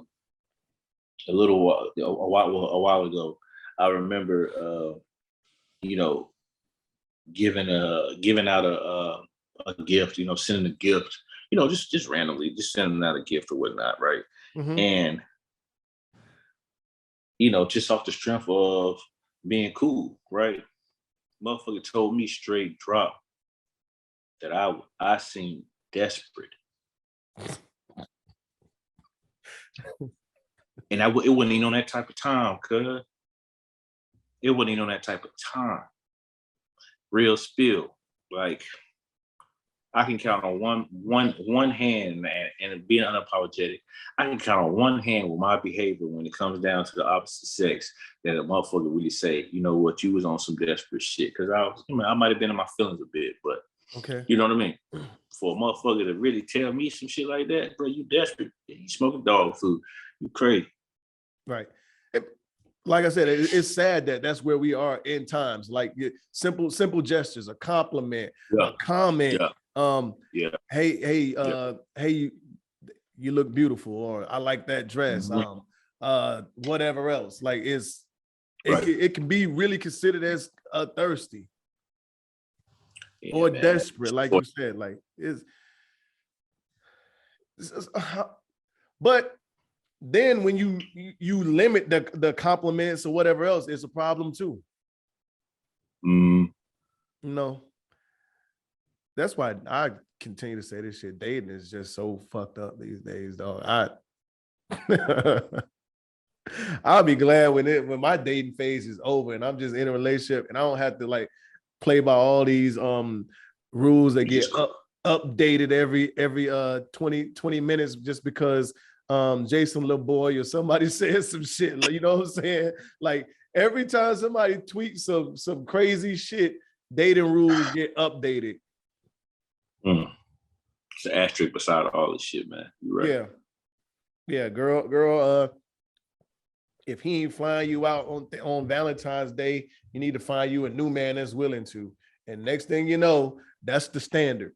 while ago, I remember, you know, giving out a gift, you know, sending a gift, you know, just randomly, just sending out a gift or whatnot, right? And, you know, just off the strength of being cool, right? Motherfucker told me straight drop that I seemed desperate. And it wasn't even on that type of time, cuz. It wasn't even on that type of time. Real spill. Like, I can count on one hand, man, and being unapologetic, I can count on one hand with my behavior when it comes down to the opposite sex that a motherfucker really say, you know what, you was on some desperate shit. Cause I might have been in my feelings a bit, but okay, you know what I mean? For a motherfucker to really tell me some shit like that, bro, you desperate. You smoking dog food. You crazy. right. Like I said, it's sad that that's where we are in times. Like simple gestures, a compliment, a comment. Yeah. Hey, hey, you look beautiful, or I like that dress. Whatever else. Like it can be really considered as thirsty or man, desperate, like you said. Like but then when you limit the compliments or whatever else, it's a problem too. No, that's why I continue to say this shit. Dating is just so fucked up these days, dog. I'll be glad when my dating phase is over and I'm just in a relationship and I don't have to like play by all these rules that get updated every 20 minutes just because Jason little boy or somebody says some shit. Like, you know what I'm saying? Like every time somebody tweets some crazy shit, dating rules get updated. It's an asterisk beside all this shit, man. You're right. Yeah, girl. If he ain't flying you out on Valentine's Day, you need to find you a new man that's willing to. And next thing you know, that's the standard.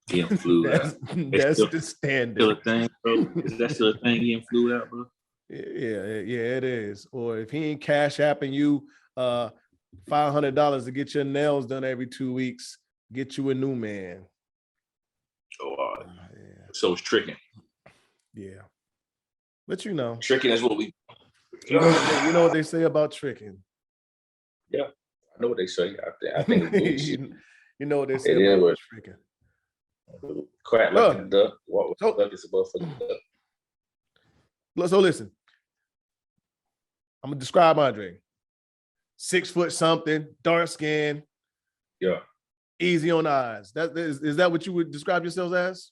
Getting flew out. That's the standard. Still a thing, bro? Is that still a thing, getting flew out, bro? Yeah, it is. Or if he ain't cash apping you $500 to get your nails done every 2 weeks, get you a new man. Oh, yeah. So it's tricking. Yeah. But you know. Tricking is what we... You know what they say about tricking. Yeah, I know what they say. I think it's you know what they say about tricking. Quack like a duck. What duck is above for the duck? So listen. I'm gonna describe Andre. 6 foot something, dark skin. Yeah. Easy on the eyes. Is that what you would describe yourselves as?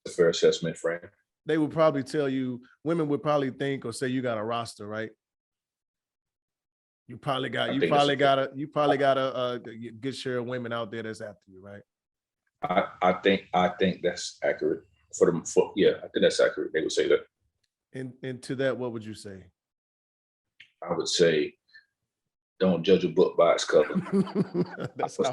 A fair assessment, friend. They would probably tell you, women would probably think or say you got a roster, right? You probably got a good share of women out there that's after you, right? I think that's accurate I think that's accurate. They would say that. And to that, what would you say? I would say, don't judge a book by its cover. That's how I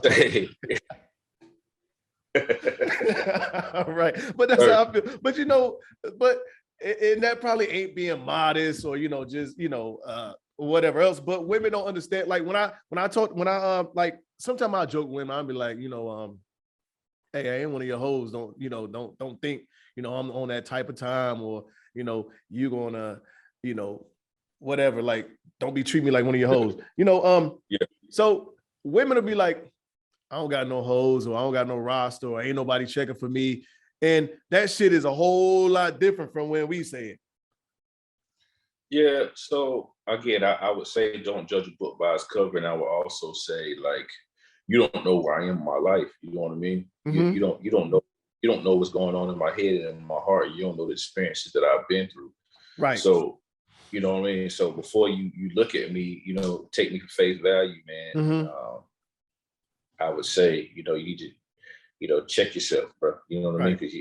right, but that's how I feel. But and that probably ain't being modest or just whatever else. But women don't understand. Like when I like sometimes I joke with women, I'll be like, hey, I ain't one of your hoes. Don't think I'm on that type of time or you gonna whatever. Like don't be treat me like one of your hoes. Yeah. So women will be like, I don't got no hoes or I don't got no roster or ain't nobody checking for me. And that shit is a whole lot different from when we say it. Yeah. So again, I would say don't judge a book by its cover. And I would also say, like, you don't know where I am in my life. You know what I mean? Mm-hmm. You don't know what's going on in my head and in my heart. You don't know the experiences that I've been through. Right. So, you know what I mean? So before you look at me, take me for face value, man. Mm-hmm. I would say, you need to, check yourself, bro. You know what I mean? Because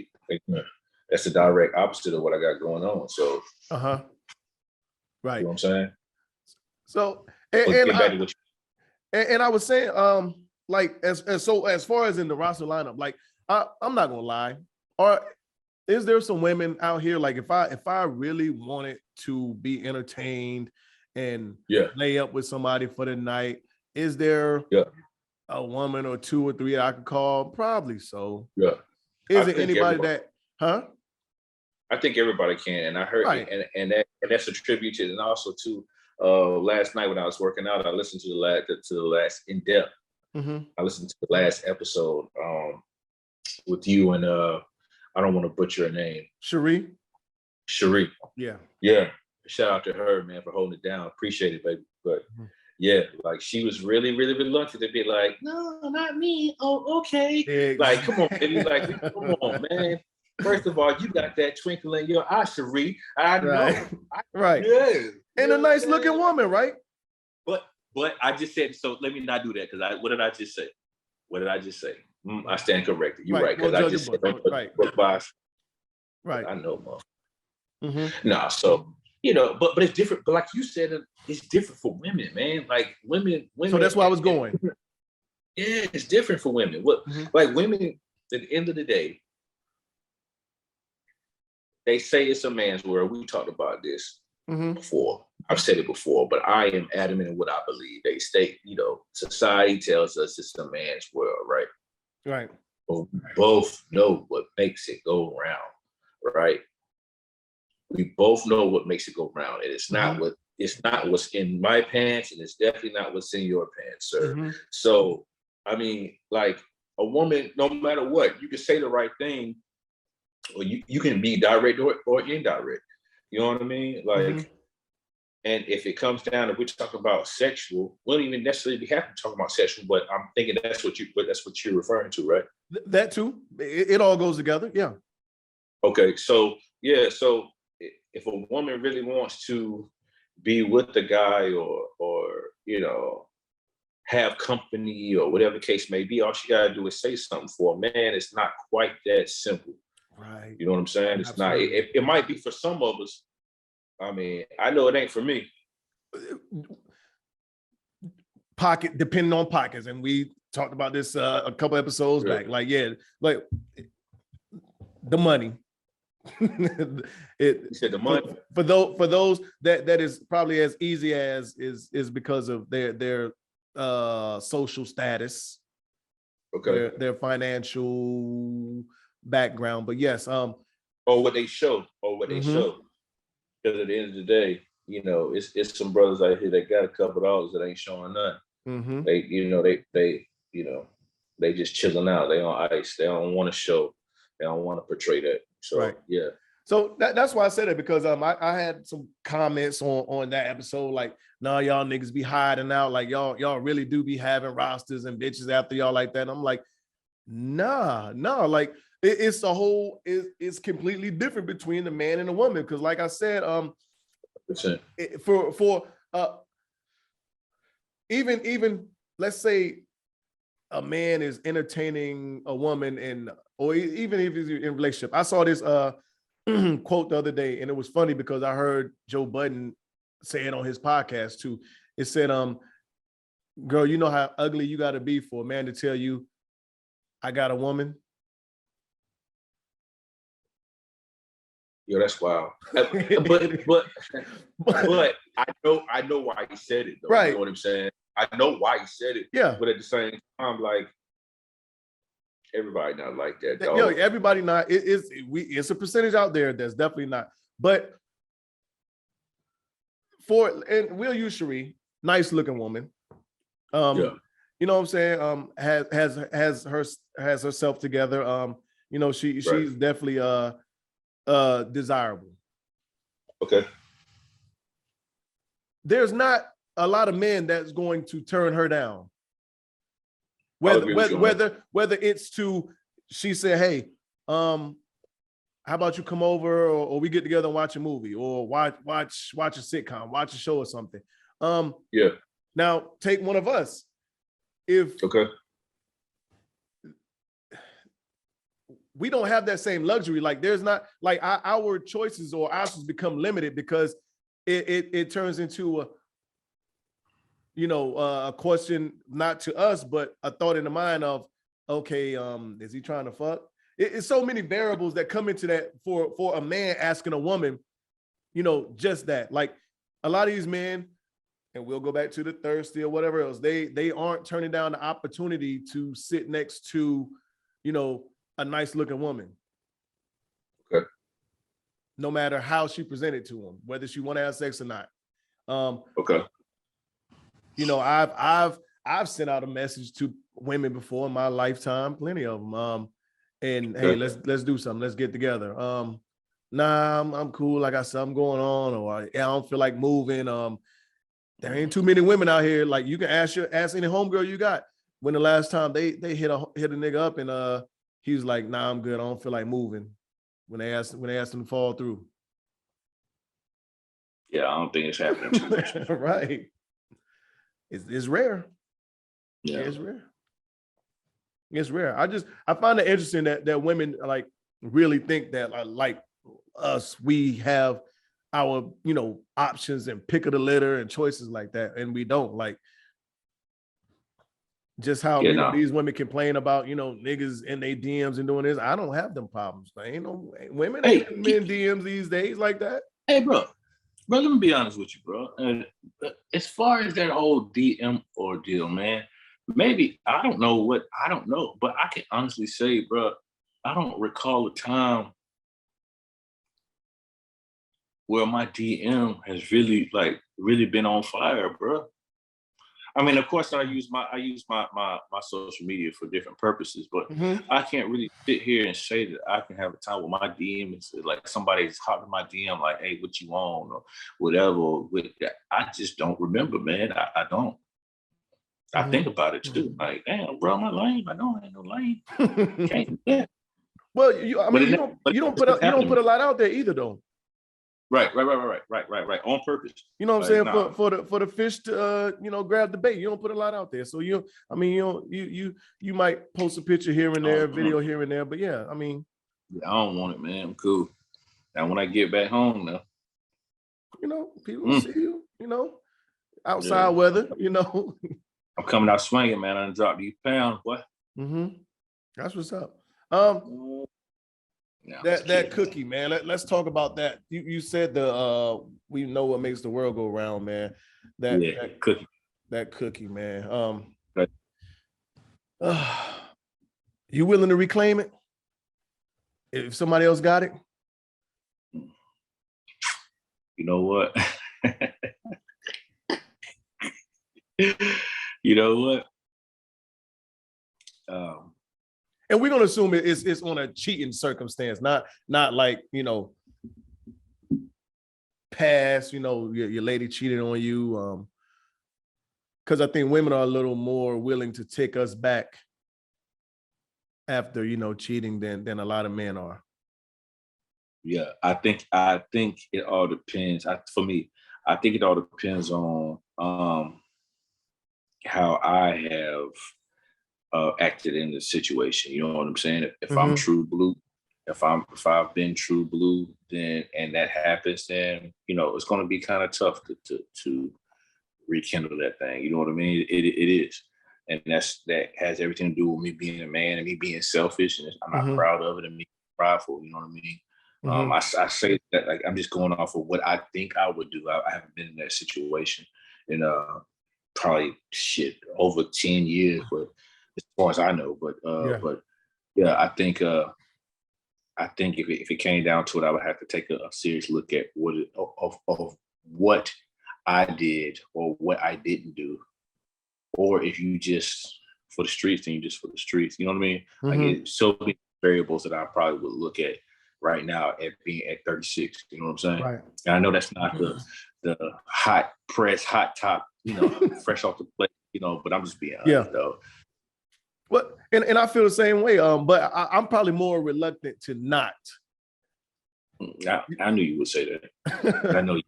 that's the direct opposite of what I got going on. So, right. You know what I'm saying? So, and I was saying, like, as far as in the roster lineup, like, I'm not gonna lie. Is there some women out here, like, if I really wanted to be entertained and lay up with somebody for the night, is there a woman or two or three I could call? Probably so. Yeah. Is it anybody that, I think everybody can. And I heard, and that's a tribute to, and also to last night when I was working out, I listened to the last in depth. Mm-hmm. I listened to the last episode with you and I don't want to butcher her name. Cherie. Cherie. Yeah. Yeah. Shout out to her, man, for holding it down. Appreciate it, baby. But yeah, like she was really, really reluctant to be like, no, not me. Oh, okay. Exactly. Like, come on, baby. Like, come on, man. First of all, you got that twinkle in your eye, Cherie. I know. Right. Yeah. And a nice looking woman, right? But I just said, so let me not do that, because what did I just say? What did I just say? I stand corrected. You're right, because I just said, don't book by. Right. I know, Mom. Nah, so, but it's different. But like you said, it's different for women, man. Like women. So that's where I was going. Yeah, it's different for women. Like women, at the end of the day, they say it's a man's world. We talked about this before. I've said it before, but I am adamant in what I believe. They state, society tells us it's a man's world, right? Right. But we both know what makes it go round, right? We both know what makes it go round, and it's not what's in my pants, and it's definitely not what's in your pants, sir. So, I mean, like a woman, no matter what, you can say the right thing, or you can be direct or indirect. You know what I mean? Like, and if it comes down to we're talking about sexual, we don't even necessarily have to talk about sexual, but I'm thinking that's what you're referring to, right? That too. It all goes together. Yeah. Okay. So yeah. So if a woman really wants to be with the guy or have company or whatever the case may be, all she gotta do is say something. For a man, it's not quite that simple. Right. You know what I'm saying? It's Absolutely. Not. It might be for some of us. I mean, I know it ain't for me. Pocket, depending on pockets, and we talked about this a couple episodes back. Like, like the money. You said the money for those that is probably as easy as is because of their social status, their financial background. But yes, or what they show, show. Because at the end of the day, it's some brothers out here that got a couple dollars that ain't showing nothing. They just chilling out. They on ice. They don't want to show. They don't want to portray that. So yeah. So that's why I said it, because I had some comments on that episode like, nah, y'all niggas be hiding out, like y'all really do be having rosters and bitches after y'all like that. And I'm like, nah, like it's a whole it's completely different between the man and the woman, because like I said, for even let's say a man is entertaining a woman or even if he's in a relationship. I saw this quote the other day, and it was funny because I heard Joe Budden say it on his podcast too. It said, girl, you know how ugly you got to be for a man to tell you, I got a woman? Yo, that's wild. but I know why he said it though. Right. You know what I'm saying? I know why he said it. Yeah. But at the same time, like, everybody not like that, dog. Yo, everybody not. It's a percentage out there that's definitely not. But and we'll use Cherie, nice looking woman. You know what I'm saying? Has herself together. She's definitely desirable. Okay. There's not a lot of men that's going to turn her down. Whether it's to, she said, hey, how about you come over or we get together and watch a movie or watch a sitcom, watch a show or something. Now take one of us. We don't have that same luxury. Like there's not like our choices or options become limited because it turns into a question, not to us, but a thought in the mind of, okay, is he trying to fuck? It's so many variables that come into that for a man asking a woman, just that. Like a lot of these men, and we'll go back to the thirsty or whatever else, they aren't turning down the opportunity to sit next to, a nice looking woman. Okay. No matter how she presented to them, whether she want to have sex or not. Okay. I've sent out a message to women before in my lifetime, plenty of them. And hey, let's do something. Let's get together. nah, I'm cool. I got something going on, or I don't feel like moving. There ain't too many women out here. Like you can ask any homegirl you got when the last time they hit a nigga up and he was like, nah, I'm good. I don't feel like moving. When they asked him to fall through. Yeah, I don't think it's happening too much. Right. It's rare. Yeah. It's rare. It's rare. I find it interesting that women like really think that like us, we have our, options and pick of the litter and choices like that. And we don't. Like just how these women complain about, niggas in their DMs and doing this. I don't have them problems. Ain't no women ain't in men DMs these days like that. Hey, bro, let me be honest with you, bro. And as far as that whole DM ordeal, man, maybe I don't know, but I can honestly say, bro, I don't recall a time where my DM has really been on fire, bro. I mean, of course, I use my social media for different purposes, but I can't really sit here and say that I can have a time where my DM is like somebody's hopping my DM like, "Hey, what you on?" or whatever. I just don't remember, man. I don't. I think about it too. Like, damn, bro, my lane. I know I ain't no lane. Can't do that. Well, you don't put a lot out there either, though. Right. On purpose. You know what I'm saying? For the fish to grab the bait. You don't put a lot out there. So you might post a picture here and there, video here and there. But yeah, I mean, I don't want it, man. I'm cool. Now when I get back home now, people will see you, outside weather, I'm coming out swinging, man. I done dropped these pounds, boy. That's what's up. That cookie, man. Let's talk about that. You said we know what makes the world go round, man. That cookie. That cookie, man. You willing to reclaim it? If somebody else got it? You know what? You know what? And we're gonna assume it's on a cheating circumstance, not like past. Your lady cheated on you. Because I think women are a little more willing to take us back after cheating than a lot of men are. Yeah, I think it all depends. For me, I think it all depends on how I have acted in the situation. You know what I'm saying? If I'm true blue, if I've been true blue, then and that happens, then it's going to be kind of tough to rekindle that thing. You know what I mean? It is, and that has everything to do with me being a man and me being selfish, and I'm not proud of it and me prideful. You know what I mean? I say that like I'm just going off of what I think I would do. I haven't been in that situation in probably over 10 years, but as far as I know, but yeah, I think if it came down to it, I would have to take a serious look at what I did or what I didn't do, or if you just for the streets, then you just for the streets. You know what I mean? Like it's so many variables that I probably would look at right now at being at 36. You know what I'm saying? Right. And I know that's not the hot top, fresh off the plate, but I'm just being honest though. Well, and I feel the same way. But I'm probably more reluctant to not. I knew you would say that. I know you.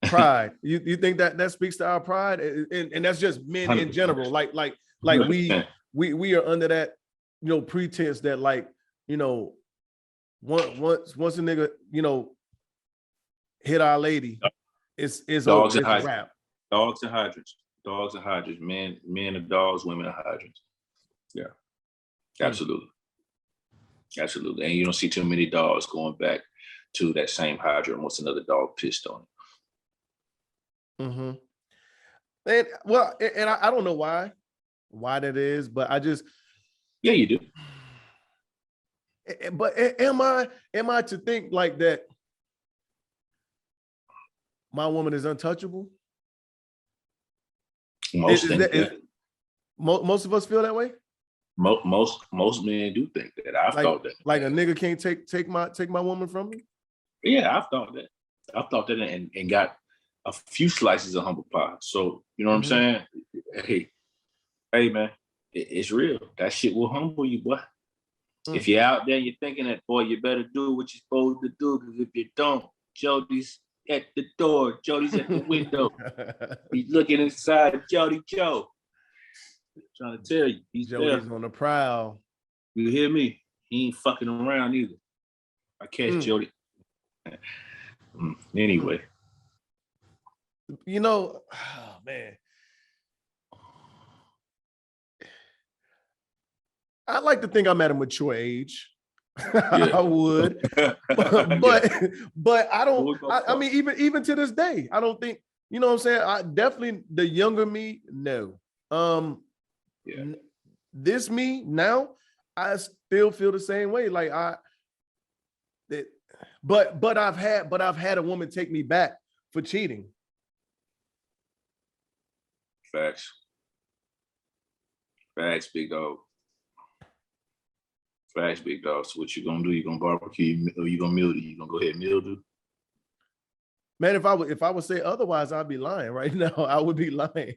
Pride. You think that speaks to our pride, and that's just men 100%. In general. Like we are under that pretense that once a nigga hit our lady, it's dogs over. And it's rap. Dogs and hydrants. Men are dogs. Women are hydrants. Yeah, absolutely. Absolutely. And you don't see too many dogs going back to that same hydrant once another dog pissed on it. And I don't know why that is, but I just you do. But am I to think like that? My woman is untouchable. Most of us feel that way. Most men do think that. I've thought that. Like a nigga can't take my woman from me. Yeah, I've thought that. And got a few slices of humble pie. So, you know what I'm saying? Hey, man, it's real. That shit will humble you, boy. If you're out there and you're thinking that, boy, you better do what you're supposed to do, because if you don't, Jody's at the door. Jody's at the window. He's looking inside Jody Joe. I'm trying to tell you, he's Jody's there. on the prowl. You hear me? He ain't fucking around either. I catch Jody. Anyway. You know, oh, man. I like to think I'm at a mature age. I would, but I don't. I mean, even to this day, I don't think. You know what I'm saying? I definitely the younger me. No. This me now, I still feel the same way. Like but I've had a woman take me back for cheating. Facts, big dog. Facts, big dog. So what you gonna do? You gonna barbecue or you gonna mildew? You gonna go ahead and mildew? Man, if I would say otherwise, I'd be lying right now. I would be lying.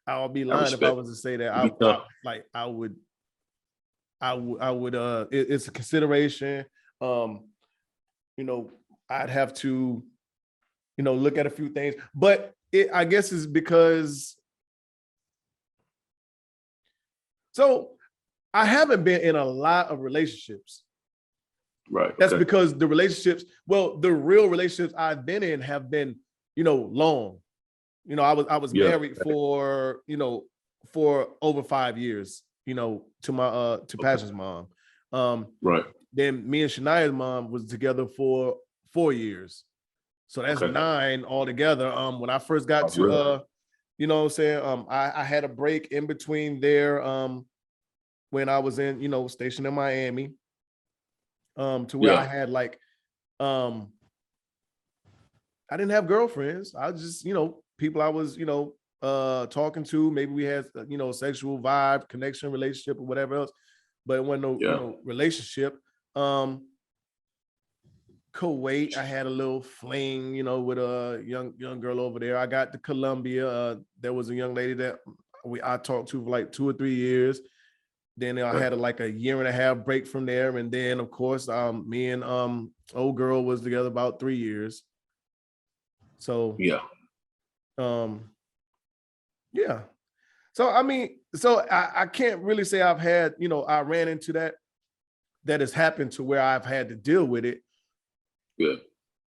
I would be lying if I was to say that. I would. It's a consideration. You know, I'd have to, you know, look at a few things, but I guess it's because. So I haven't been in a lot of relationships. Right. That's because the real relationships I've been in have been, you know, long. You know, I was married for, you know, for over 5 years, you know, to my to Passion's mom. Right. Then me and Shania's mom was together for 4 years. So that's 9 altogether. When I first got to you know what I'm saying? I had a break in between there when I was in, you know, stationed in Miami. To where I had like I didn't have girlfriends. I was just, you know, people I was, you know, talking to. Maybe we had, you know, sexual vibe, connection, relationship, or whatever else, but it wasn't no you know, relationship. Kuwait, I had a little fling, you know, with a young girl over there. I got to Colombia. There was a young lady that I talked to for like 2 or 3 years. Then I had like a 1.5 year break from there. And then of course, me and old girl was together about 3 years. So So I mean, I can't really say I've had, you know, I ran into that has happened to where I've had to deal with it.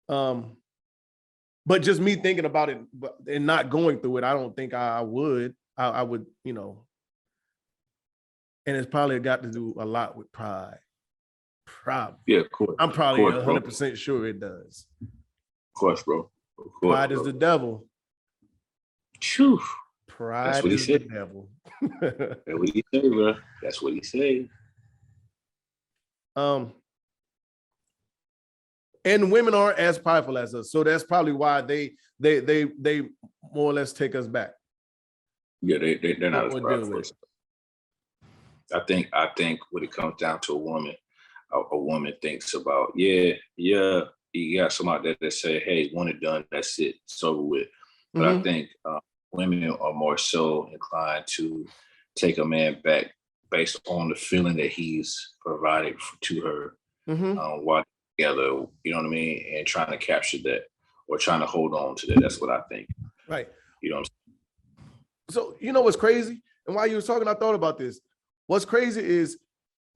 But just me thinking about it and not going through it, I don't think I would. I would, you know. And it's probably got to do a lot with pride. Probably. Yeah, of course. I'm probably 100% sure it does. Of course, bro. Of course, pride is the devil. Phew. Pride is the devil. That's what he said, bro. That's what he said. And women aren't as prideful as us, so that's probably why they more or less take us back. Yeah, they're not as prideful. I think when it comes down to a woman thinks about, you got somebody that say, hey, one and done, that's it, it's over with. But I think women are more so inclined to take a man back based on the feeling that he's provided to her while together, you know what I mean? And trying to capture that or trying to hold on to that. That's what I think. Right. You know what I'm saying? So, you know what's crazy? And while you were talking, I thought about this. What's crazy is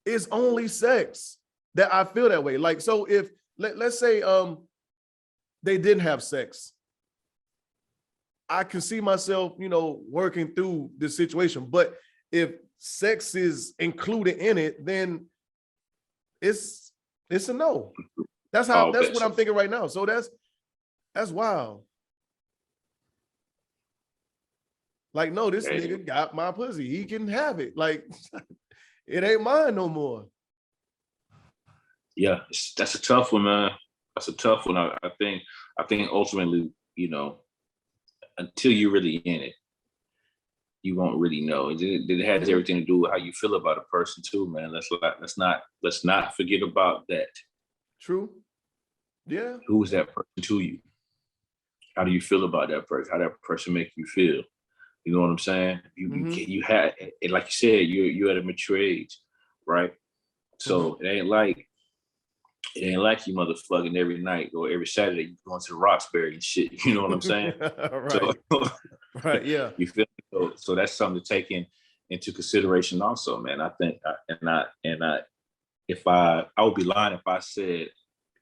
it's only sex that I feel that way. Like, so if let's say they didn't have sex, I can see myself, you know, working through this situation. But if sex is included in it, then it's a no. That's what I'm thinking right now. So that's wild. Like, no, this nigga got my pussy. He can have it. Like, it ain't mine no more. Yeah, that's a tough one, man. That's a tough one. I think ultimately, you know, until you're really in it, you won't really know. It has everything to do with how you feel about a person too, man. Let's not forget about that. True. Yeah. Who is that person to you? How do you feel about that person? How that person make you feel? You know what I'm saying? You had, and like you said, you're at a mature age, right? So it ain't like you motherfucking every night or every Saturday you going to the Roxbury and shit. You know what I'm saying? Right. So, right. Yeah. You feel me? So that's something to take into consideration also, man. I think, if I would be lying if I said,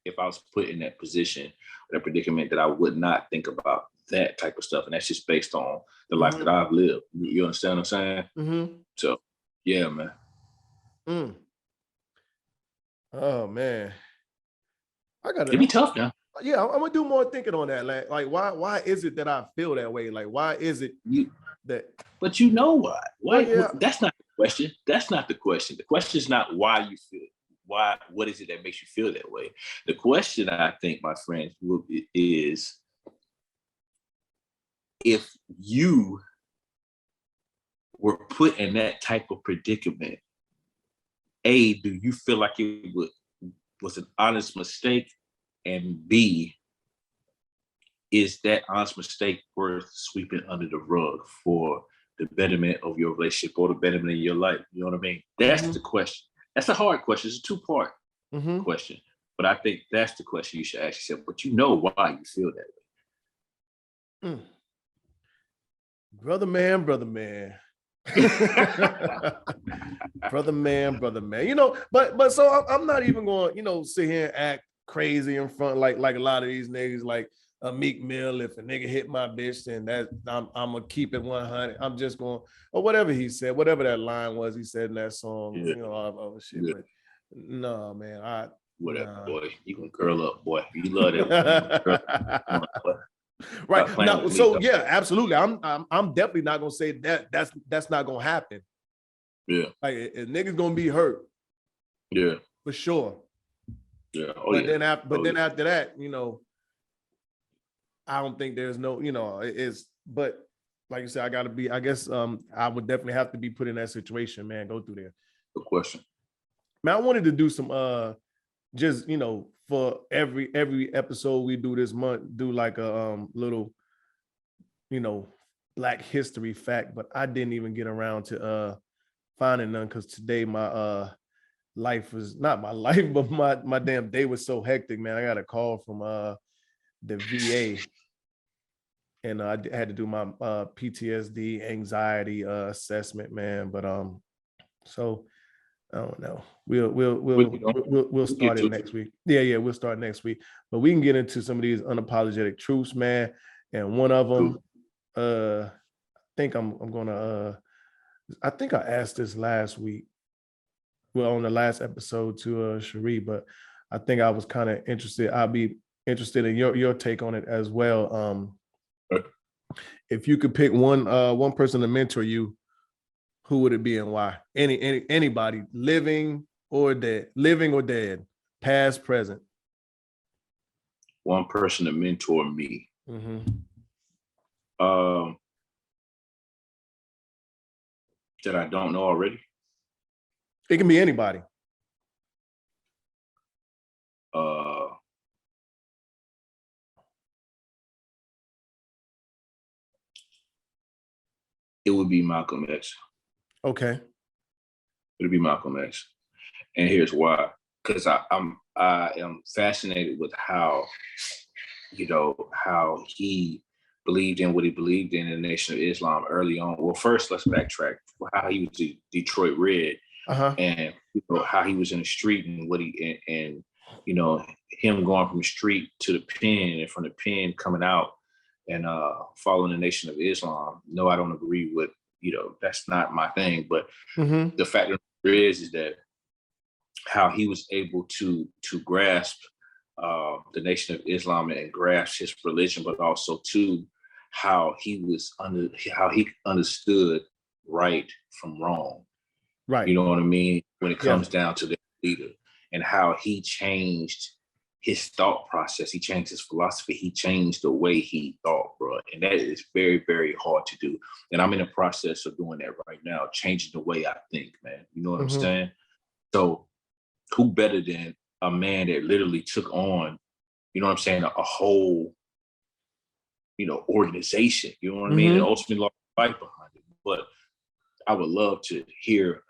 if I was put in that position, that predicament, that I would not think about that type of stuff. And that's just based on the life that I've lived. You understand what I'm saying? So, yeah, man. Oh, man. It'd be tough now. Yeah, I'm gonna do more thinking on that. Like why is it that I feel that way? Like, why is it that? But you know why? Why? Well, yeah. That's not the question. That's not the question. The question is not why you feel. Why? What is it that makes you feel that way? The question, I think, my friends, is if you were put in that type of predicament, A, do you feel like it was an honest mistake? And B, is that honest mistake worth sweeping under the rug for the betterment of your relationship or the betterment of your life? You know what I mean? That's the question. That's a hard question. It's a two-part question. But I think that's the question you should ask yourself. But you know why you feel that way. Brother man. brother man. You know, but so I'm not even going, you know, sit here and act crazy in front like a lot of these niggas, like a Meek Mill. If a nigga hit my bitch, then that I'm gonna keep it 100. I'm just going, or whatever he said, whatever that line was he said in that song, you know, all other shit. But no, man, whatever, boy. You can curl up, boy. You love that. Right now, so yeah, absolutely. I'm definitely not gonna say that. That's not gonna happen. Yeah, like if niggas gonna be hurt. Yeah, for sure. Yeah, then after that, you know, I don't think there's no, you know, but like you said, I gotta be. I guess I would definitely have to be put in that situation, man. Go through there. Good question. Man, I wanted to do some just, you know, for every episode we do this month, do like a little, you know, Black history fact, but I didn't even get around to finding none because today my life was not my life, but my damn day was so hectic, man. I got a call from the VA, and I had to do my PTSD anxiety assessment, man. But so I don't know. We'll start it next week. Yeah, we'll start next week. But we can get into some of these unapologetic truths, man. And one of them, I think I'm gonna. I think I asked this last week. Well, on the last episode to Cherie, but I think I was kind of interested. I'll be interested in your take on it as well. If you could pick one person to mentor you, who would it be and why? Anybody, living or dead, past, present. One person to mentor me. That I don't know already. It can be anybody. It would be Malcolm X. Okay. It'll be Malcolm X. And here's why. Because I am fascinated with how, you know, how he believed in what he believed in the Nation of Islam early on. Well, first, let's backtrack. How he was Detroit Red, and you know, how he was in the street and what and you know, him going from the street to the pen and from the pen coming out and following the Nation of Islam. No, I don't agree with, you know, that's not my thing. But the fact of the matter is that how he was able to grasp the Nation of Islam and grasp his religion, but also too how he understood right from wrong. Right. You know what I mean? When it comes down to the leader, and how he changed his thought process, he changed his philosophy, he changed the way he thought, bro. And that is very, very hard to do. And I'm in the process of doing that right now, changing the way I think, man. You know what I'm saying? So who better than a man that literally took on, you know what I'm saying, a whole, organization, you know what I mean? And ultimately lost life behind it. But I would love to hear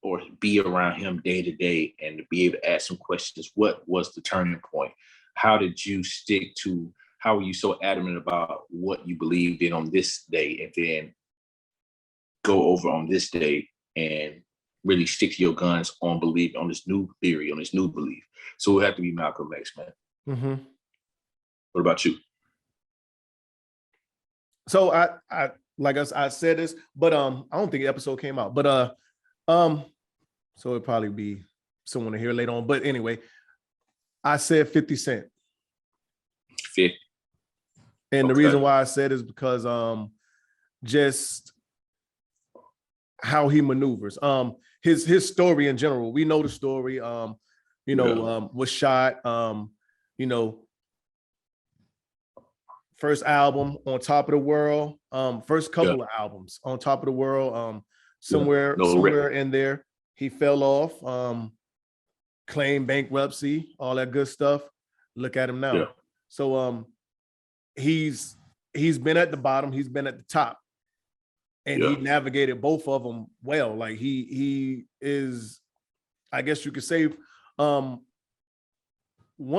or be around him day to day and to be able to ask some questions. What was the turning point? How did you how were you so adamant about what you believed in on this day, and then go over on this day and really stick to your guns on this new theory, on this new belief? So it would have to be Malcolm X, man. What about you? So I like I said this, but I don't think the episode came out. But so it'll probably be someone to hear later on. But anyway, I said 50 Cent. 50. And the reason why I said is because just how he maneuvers. His story in general. We know the story. Was shot. First album on Top of the World. First couple of albums on Top of the World. Somewhere in there, he fell off. Claimed bankruptcy, all that good stuff. Look at him now. Yeah. So he's been at the bottom, he's been at the top, and he navigated both of them well. Like he is, I guess you could say, one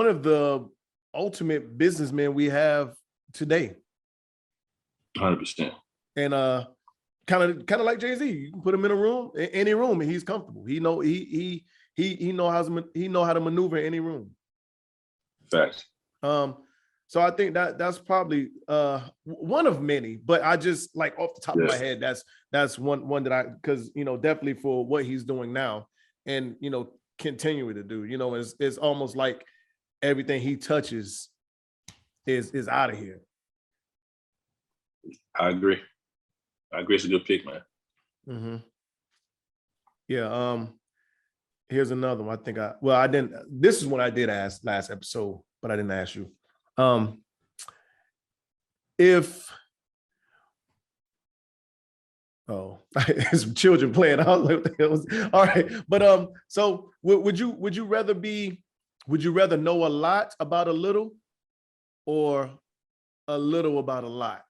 of the ultimate businessmen we have today. 100%. And kind of like Jay-Z, you can put him in a room, any room, and he's comfortable. He know how to maneuver in any room. Facts. So I think that's probably one of many, but I just, like, off the top of my head, that's one that because definitely for what he's doing now and continuing to do, it's almost like everything he touches is out of here. I agree. It's a good pick, man. Mm-hmm. Yeah. Here's another one. I didn't. This is what I did ask last episode, but I didn't ask you. If some children playing, I was like, what the hell was, all right. But so would you rather know a lot about a little, or a little about a lot?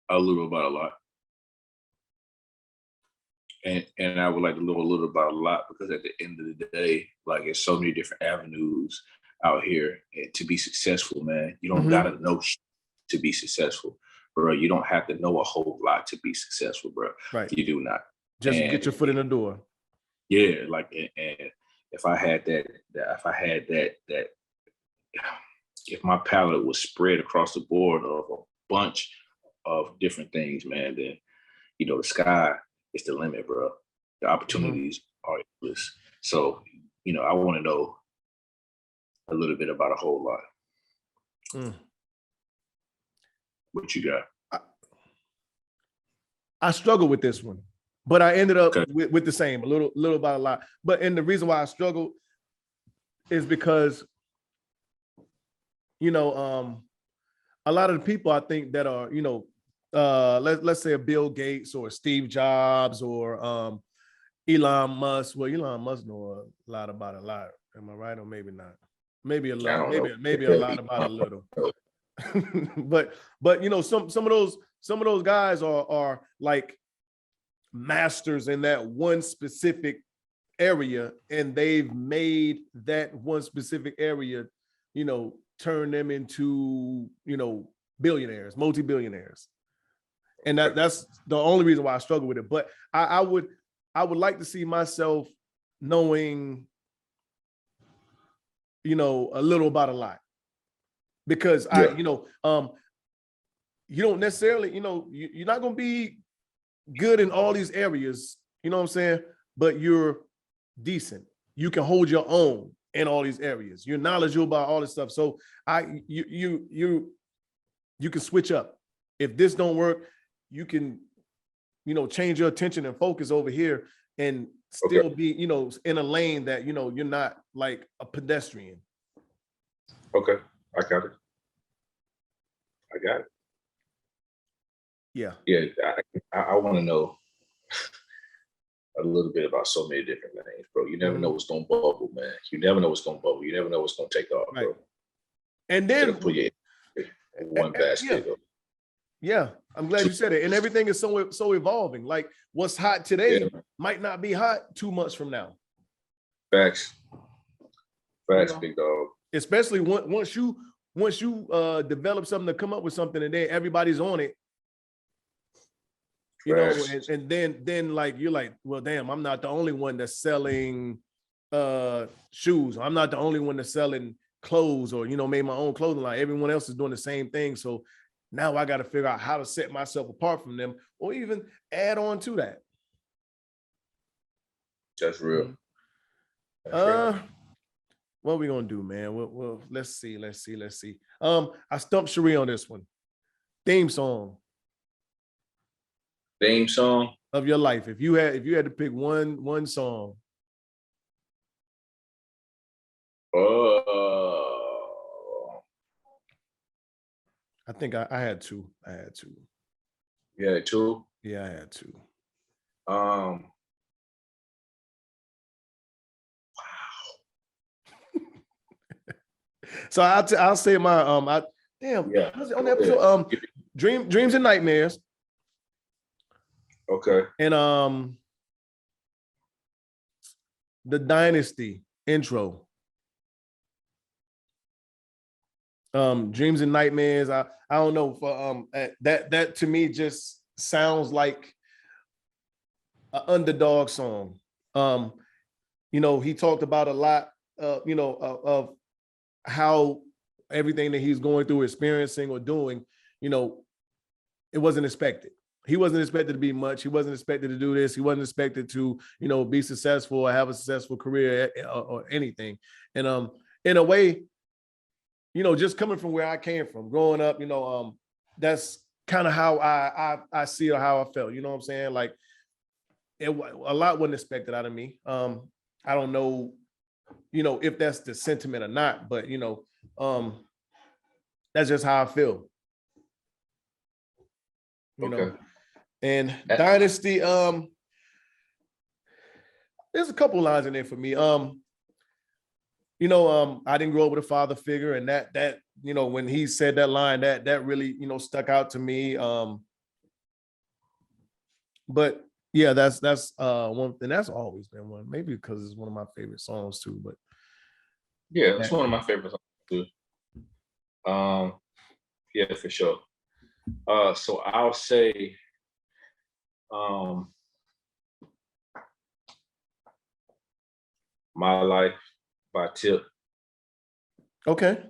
A little about a lot. And I would like to know a little about a lot, because at the end of the day, like, there's so many different avenues out here to be successful, man. You don't gotta know to be successful, bro. You don't have to know a whole lot to be successful, bro. Right. You do not. Just get your foot in the door. Yeah, like, and if I had that, if my palette was spread across the board of a bunch of different things, man, then the sky is the limit, bro. The opportunities are endless. So, I want to know a little bit about a whole lot. What you got? I struggle with this one, but I ended up with the same, a little about a lot. And the reason why I struggle is because, a lot of the people I think that are, let's say a Bill Gates or Steve Jobs or Elon Musk. Well, Elon Musk know a lot about a lot. Am I right? Or maybe not? Maybe a lot. Maybe a lot about a little. but some of those guys are like masters in that one specific area, and they've made that one specific area, turn them into billionaires, multi-billionaires. And that's the only reason why I struggle with it. But I would like to see myself knowing, a little about a lot, because you don't necessarily, you're not going to be good in all these areas, you know what I'm saying? But you're decent. You can hold your own in all these areas. You're knowledgeable about all this stuff. So you can switch up. If this don't work, you can, change your attention and focus over here and still be, in a lane that, you're not like a pedestrian. Okay. I got it. Yeah. Yeah. I want to know a little bit about so many different things, bro. You never know what's gonna bubble, man. You never know what's gonna bubble. You never know what's gonna take off, bro. And then put you in one basket. Yeah, I'm glad you said it. And everything is so evolving. Like what's hot today might not be hot 2 months from now. Facts, big dog. Especially once you develop something to come up with something, and then everybody's on it. You know, and then like you're like, well, damn, I'm not the only one that's selling shoes. I'm not the only one that's selling clothes, or made my own clothing line. Everyone else is doing the same thing. So now I got to figure out how to set myself apart from them, or even add on to that. That's real. What are we gonna do, man? Well, let's see. I stumped Cherie on this one. Theme song of your life. If you had to pick one song. I think I had two. You had two? Yeah, I had two. Wow. So I'll say my on the episode Dreams and Nightmares. Okay. And the Dynasty intro. Dreams and Nightmares. I don't know, for that to me just sounds like an underdog song. He talked about a lot of how everything that he's going through, experiencing, or doing, it wasn't expected. He wasn't expected to be much. He wasn't expected to do this. He wasn't expected to, be successful or have a successful career or anything. And in a way, just coming from where I came from, growing up, that's kind of how I see it, or how I felt. You know what I'm saying? Like a lot wasn't expected out of me. I don't know, if that's the sentiment or not, but that's just how I feel. You know. And Dynasty, there's a couple lines in there for me. I didn't grow up with a father figure, and that when he said that line, that really stuck out to me. But yeah, that's one, and that's always been one. Maybe because it's one of my favorite songs too. But yeah, it's one of my favorite songs too. Yeah, for sure. So I'll say, My Life by Tip. Okay.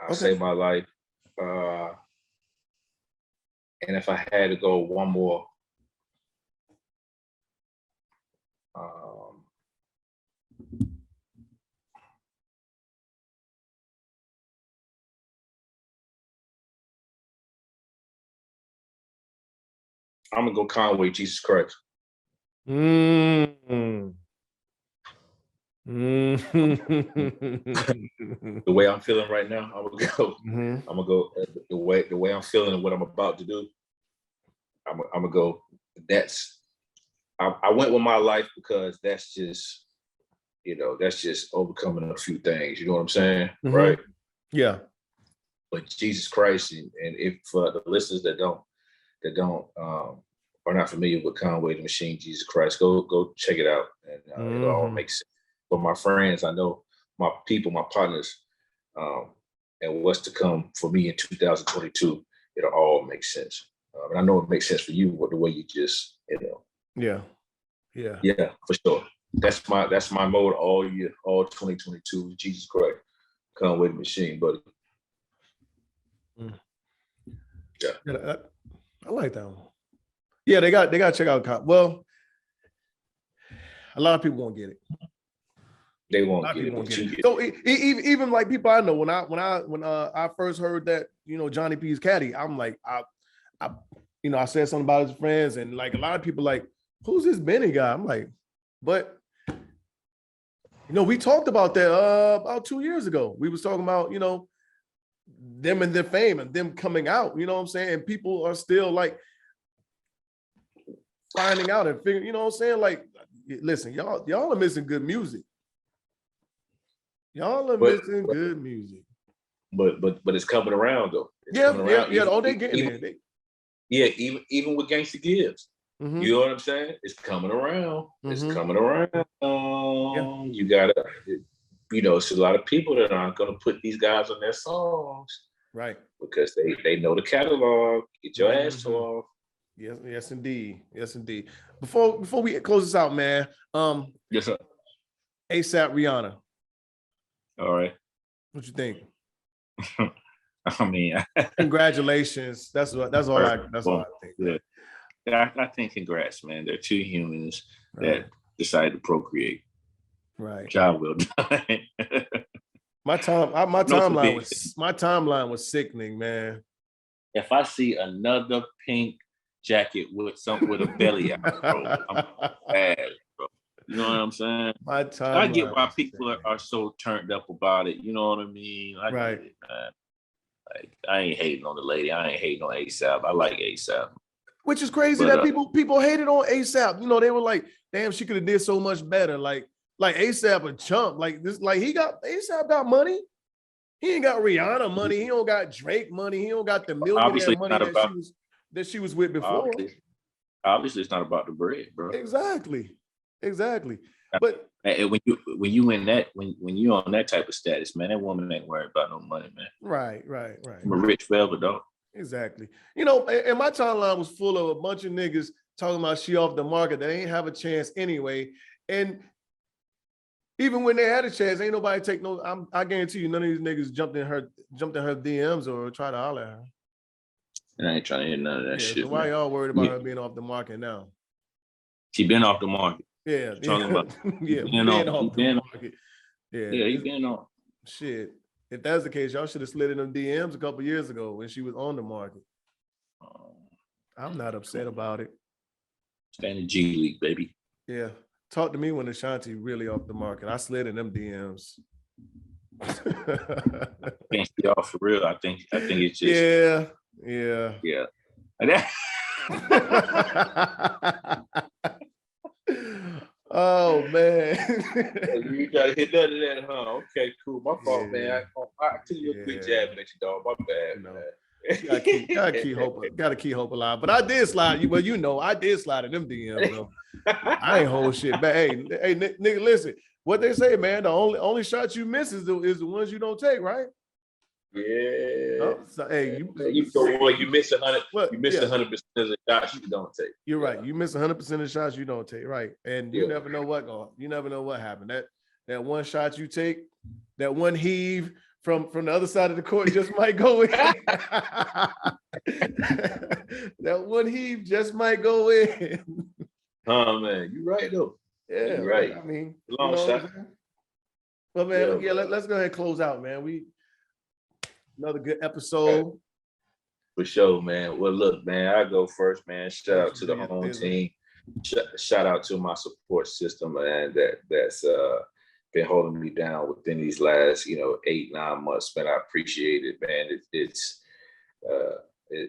I'll say My Life. And if I had to go one more, I'm gonna go Conway, Jesus Christ. The way I'm feeling right now, I'm gonna go. I'm gonna go the way I'm feeling and what I'm about to do. I'm gonna go. I went with My Life because that's just overcoming a few things. You know what I'm saying, right? Yeah. But Jesus Christ, and if for the listeners that are not familiar with Conway the Machine, Jesus Christ, go check it out, and it all makes sense. For my friends, I know my people, my partners, and what's to come for me in 2022, it'll all make sense. And I know it makes sense for you with the way you just, Yeah, for sure. That's my mode all year, all 2022. Jesus Christ, Conway the Machine, buddy. Yeah, I like that one. Yeah, they got to check out. Well, a lot of people won't get it. They won't get it. So even like people I know, when I first heard that Johnny P's Caddy, I'm like I said something about his friends, and like a lot of people like, who's this Benny guy? I'm like, but we talked about that about 2 years ago. We was talking about them and their fame and them coming out. You know what I'm saying? And people are still like, finding out and figuring, you know what I'm saying? Like, listen, y'all are missing good music. Y'all are missing good music. But it's coming around though. It's yeah. Even, they getting there. Even with Gangsta Gibbs. Mm-hmm. You know what I'm saying? It's coming around. Mm-hmm. It's coming around. You gotta, it's a lot of people that aren't gonna put these guys on their songs. Right. Because they know the catalog. Get your ass off. Yes, indeed. Yes, indeed. Before we close this out, man. Yes, sir. ASAP Rihanna. All right. What you think? I mean, congratulations. That's all I think. Yeah. I think congrats, man. They're two humans that decided to procreate. Right. Job well done. My timeline was sickening, man. If I see another pink jacket with a belly out, bro, I'm bad, bro. You know what I'm saying? I get why people are so turned up about it. You know what I mean? I get it, man. Like, I ain't hating on the lady. I ain't hating on ASAP. I like ASAP. Which is crazy that people hated on ASAP. You know, they were like, damn, she could have did so much better. Like ASAP a chump. Like this, like ASAP got money. He ain't got Rihanna money. He don't got Drake money. He don't got the millionaire money that she was with before. Obviously, it's not about the bread, bro. Exactly. But when you in that when you on that type of status, man, that woman ain't worried about no money, man. Right. I'm a rich forever, dog. Exactly. You know, and my timeline was full of a bunch of niggas talking about she off the market that ain't have a chance anyway. And even when they had a chance, ain't nobody take no. I guarantee you, none of these niggas jumped in her DMs or tried to holler at her. And I ain't trying to hear none of that shit. So why y'all worried about her being off the market now? She been off the market. Yeah. Talking about being off the market. Yeah, he been on. Shit. If that's the case, y'all should have slid in them DMs a couple years ago when she was on the market. I'm not upset about it. Stay in the G League, baby. Yeah. Talk to me when Ashanti really off the market. I slid in them DMs. Can't see y'all for real. I think it's just yeah. Oh man. You gotta hit none of that, huh? Okay, cool. My fault, man. I took you a quick jab at you, dog. My bad, man. Gotta keep hope alive. But I did slide you. Well, you know, I did slide in them DMs. Though. I ain't hold shit back. Hey, nigga, listen. What they say, man? The only shots you miss is the ones you don't take, right? Yeah. So, hey, you miss 100. You miss 100% of the shots you don't take. You're right. You miss 100% of the shots you don't take, right? And you never know what happened. That one shot you take, that one heave from the other side of the court just might go in. That one heave just might go in. Oh man, you're right though. Yeah, you're right. I mean, long shot. But man, let's go ahead and close out, man. Another good episode. For sure, man. Well, look, man, I go first, man. Shout out to the home team. Shout out to my support system, man. That's been holding me down within these last, 8-9 months, man. I appreciate it, man.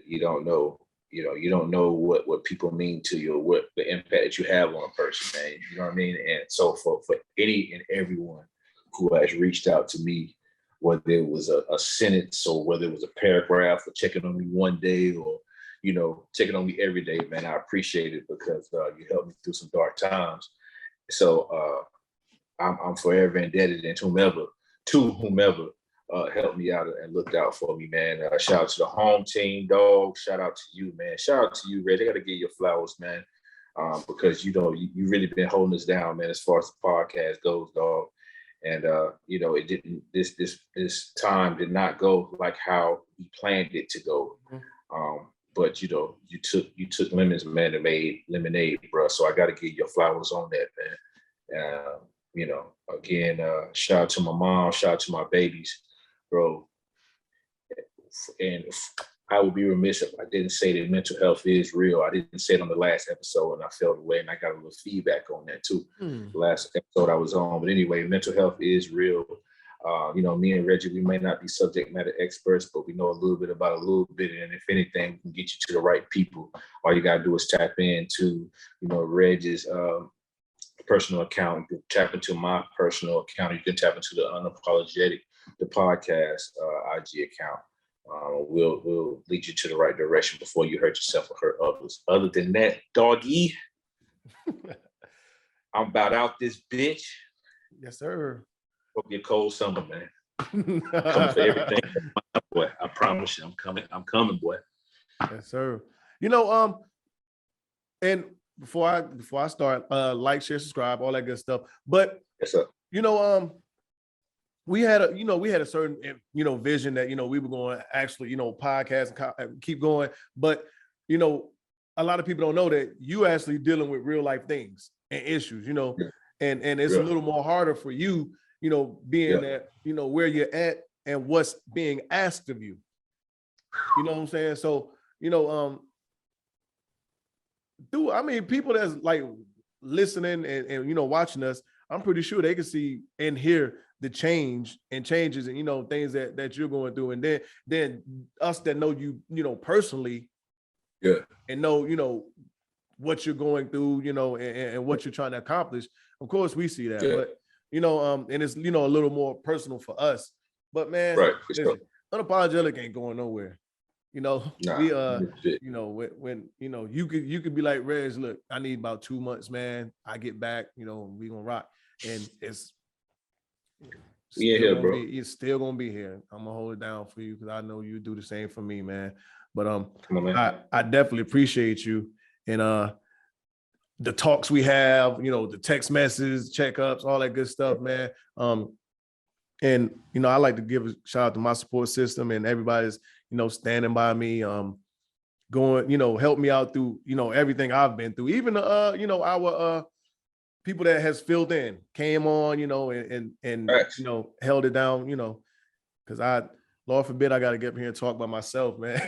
You don't know. You don't know what people mean to you or what the impact that you have on a person, man. You know what I mean? And so for any and everyone who has reached out to me, whether it was a sentence or whether it was a paragraph or checking on me one day or, checking on me every day, man, I appreciate it because you helped me through some dark times. So I'm forever indebted and to whomever helped me out and looked out for me, man. Shout out to the home team, dog. Shout out to you, man. Shout out to you, Red. I got to give you flowers, man, because you really been holding us down, man, as far as the podcast goes, dog. And it didn't. This time did not go like how we planned it to go. But you took lemons, man, and made lemonade, bro. So I got to give you flowers on that, man. Again, shout out to my mom, shout out to my babies, bro. And I would be remiss if I didn't say that mental health is real. I didn't say it on the last episode and I felt away and I got a little feedback on that too. The last episode I was on. But anyway, mental health is real. Me and Reggie, we may not be subject matter experts, but we know a little bit about a little bit. And if anything, we can get you to the right people. All you got to do is tap into, Reggie's personal account. You can tap into my personal account. You can tap into the Unapologetic, the podcast IG account. We'll lead you to the right direction before you hurt yourself or hurt others. Other than that, doggy, I'm about out this bitch. Yes, sir. Hope you're cold summer, man. I'm coming for everything. Boy, I promise you, I'm coming, boy. Yes, sir. And before I start, like, share, subscribe, all that good stuff. But yes, sir. We had a certain vision that we were going to actually podcast and keep going. But a lot of people don't know that you actually dealing with real life things and issues. And it's a little more harder for you. Being that, where you're at and what's being asked of you. You know what I'm saying? So, people that's like listening and watching us, I'm pretty sure they can see and hear the changes and things that you're going through. And then us that know you, personally, and know, what you're going through, and what you're trying to accomplish. Of course, we see that, but and it's a little more personal for us. But man, right, listen, Unapologetic ain't going nowhere. We when you could be like, Reg, look, I need about 2 months, man. I get back, we gonna rock. And it's here, bro. It's still gonna be here. I'm gonna hold it down for you because I know you do the same for me, man. But come on, man. I definitely appreciate you and the talks we have, the text messages, checkups, all that good stuff, man. And I like to give a shout out to my support system and everybody's, standing by me, going, help me out through, everything I've been through. Even our people that has filled in, came on, and held it down, because Lord forbid I got to get up here and talk by myself, man.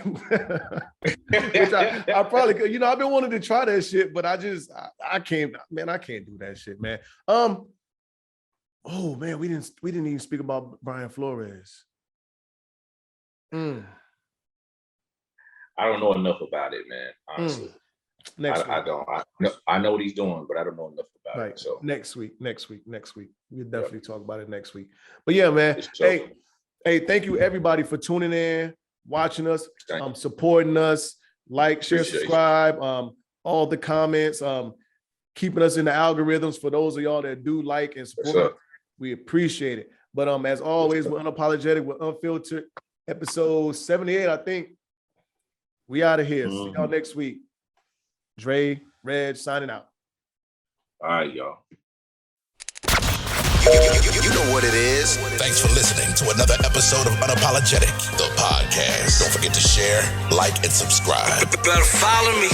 Which I probably could. I've been wanting to try that shit, but I can't, man. I can't do that shit, man. Oh man, we didn't even speak about Brian Flores. I don't know enough about it, man. Honestly, I don't. I know what he's doing, but I don't know enough about it. So next week, we'll definitely talk about it next week. But yeah, man. Hey, thank you everybody for tuning in, watching us, supporting us, like, share, subscribe, all the comments, keeping us in the algorithms for those of y'all that do like and support. We appreciate it. But as always, we're Unapologetic, we're Unfiltered, episode 78, I think. We out of here. See y'all next week. Dre, Reg, signing out. All right, y'all. You know what it is. Thanks for listening to another episode of Unapologetic, the podcast. Don't forget to share, like, and subscribe. Better follow me.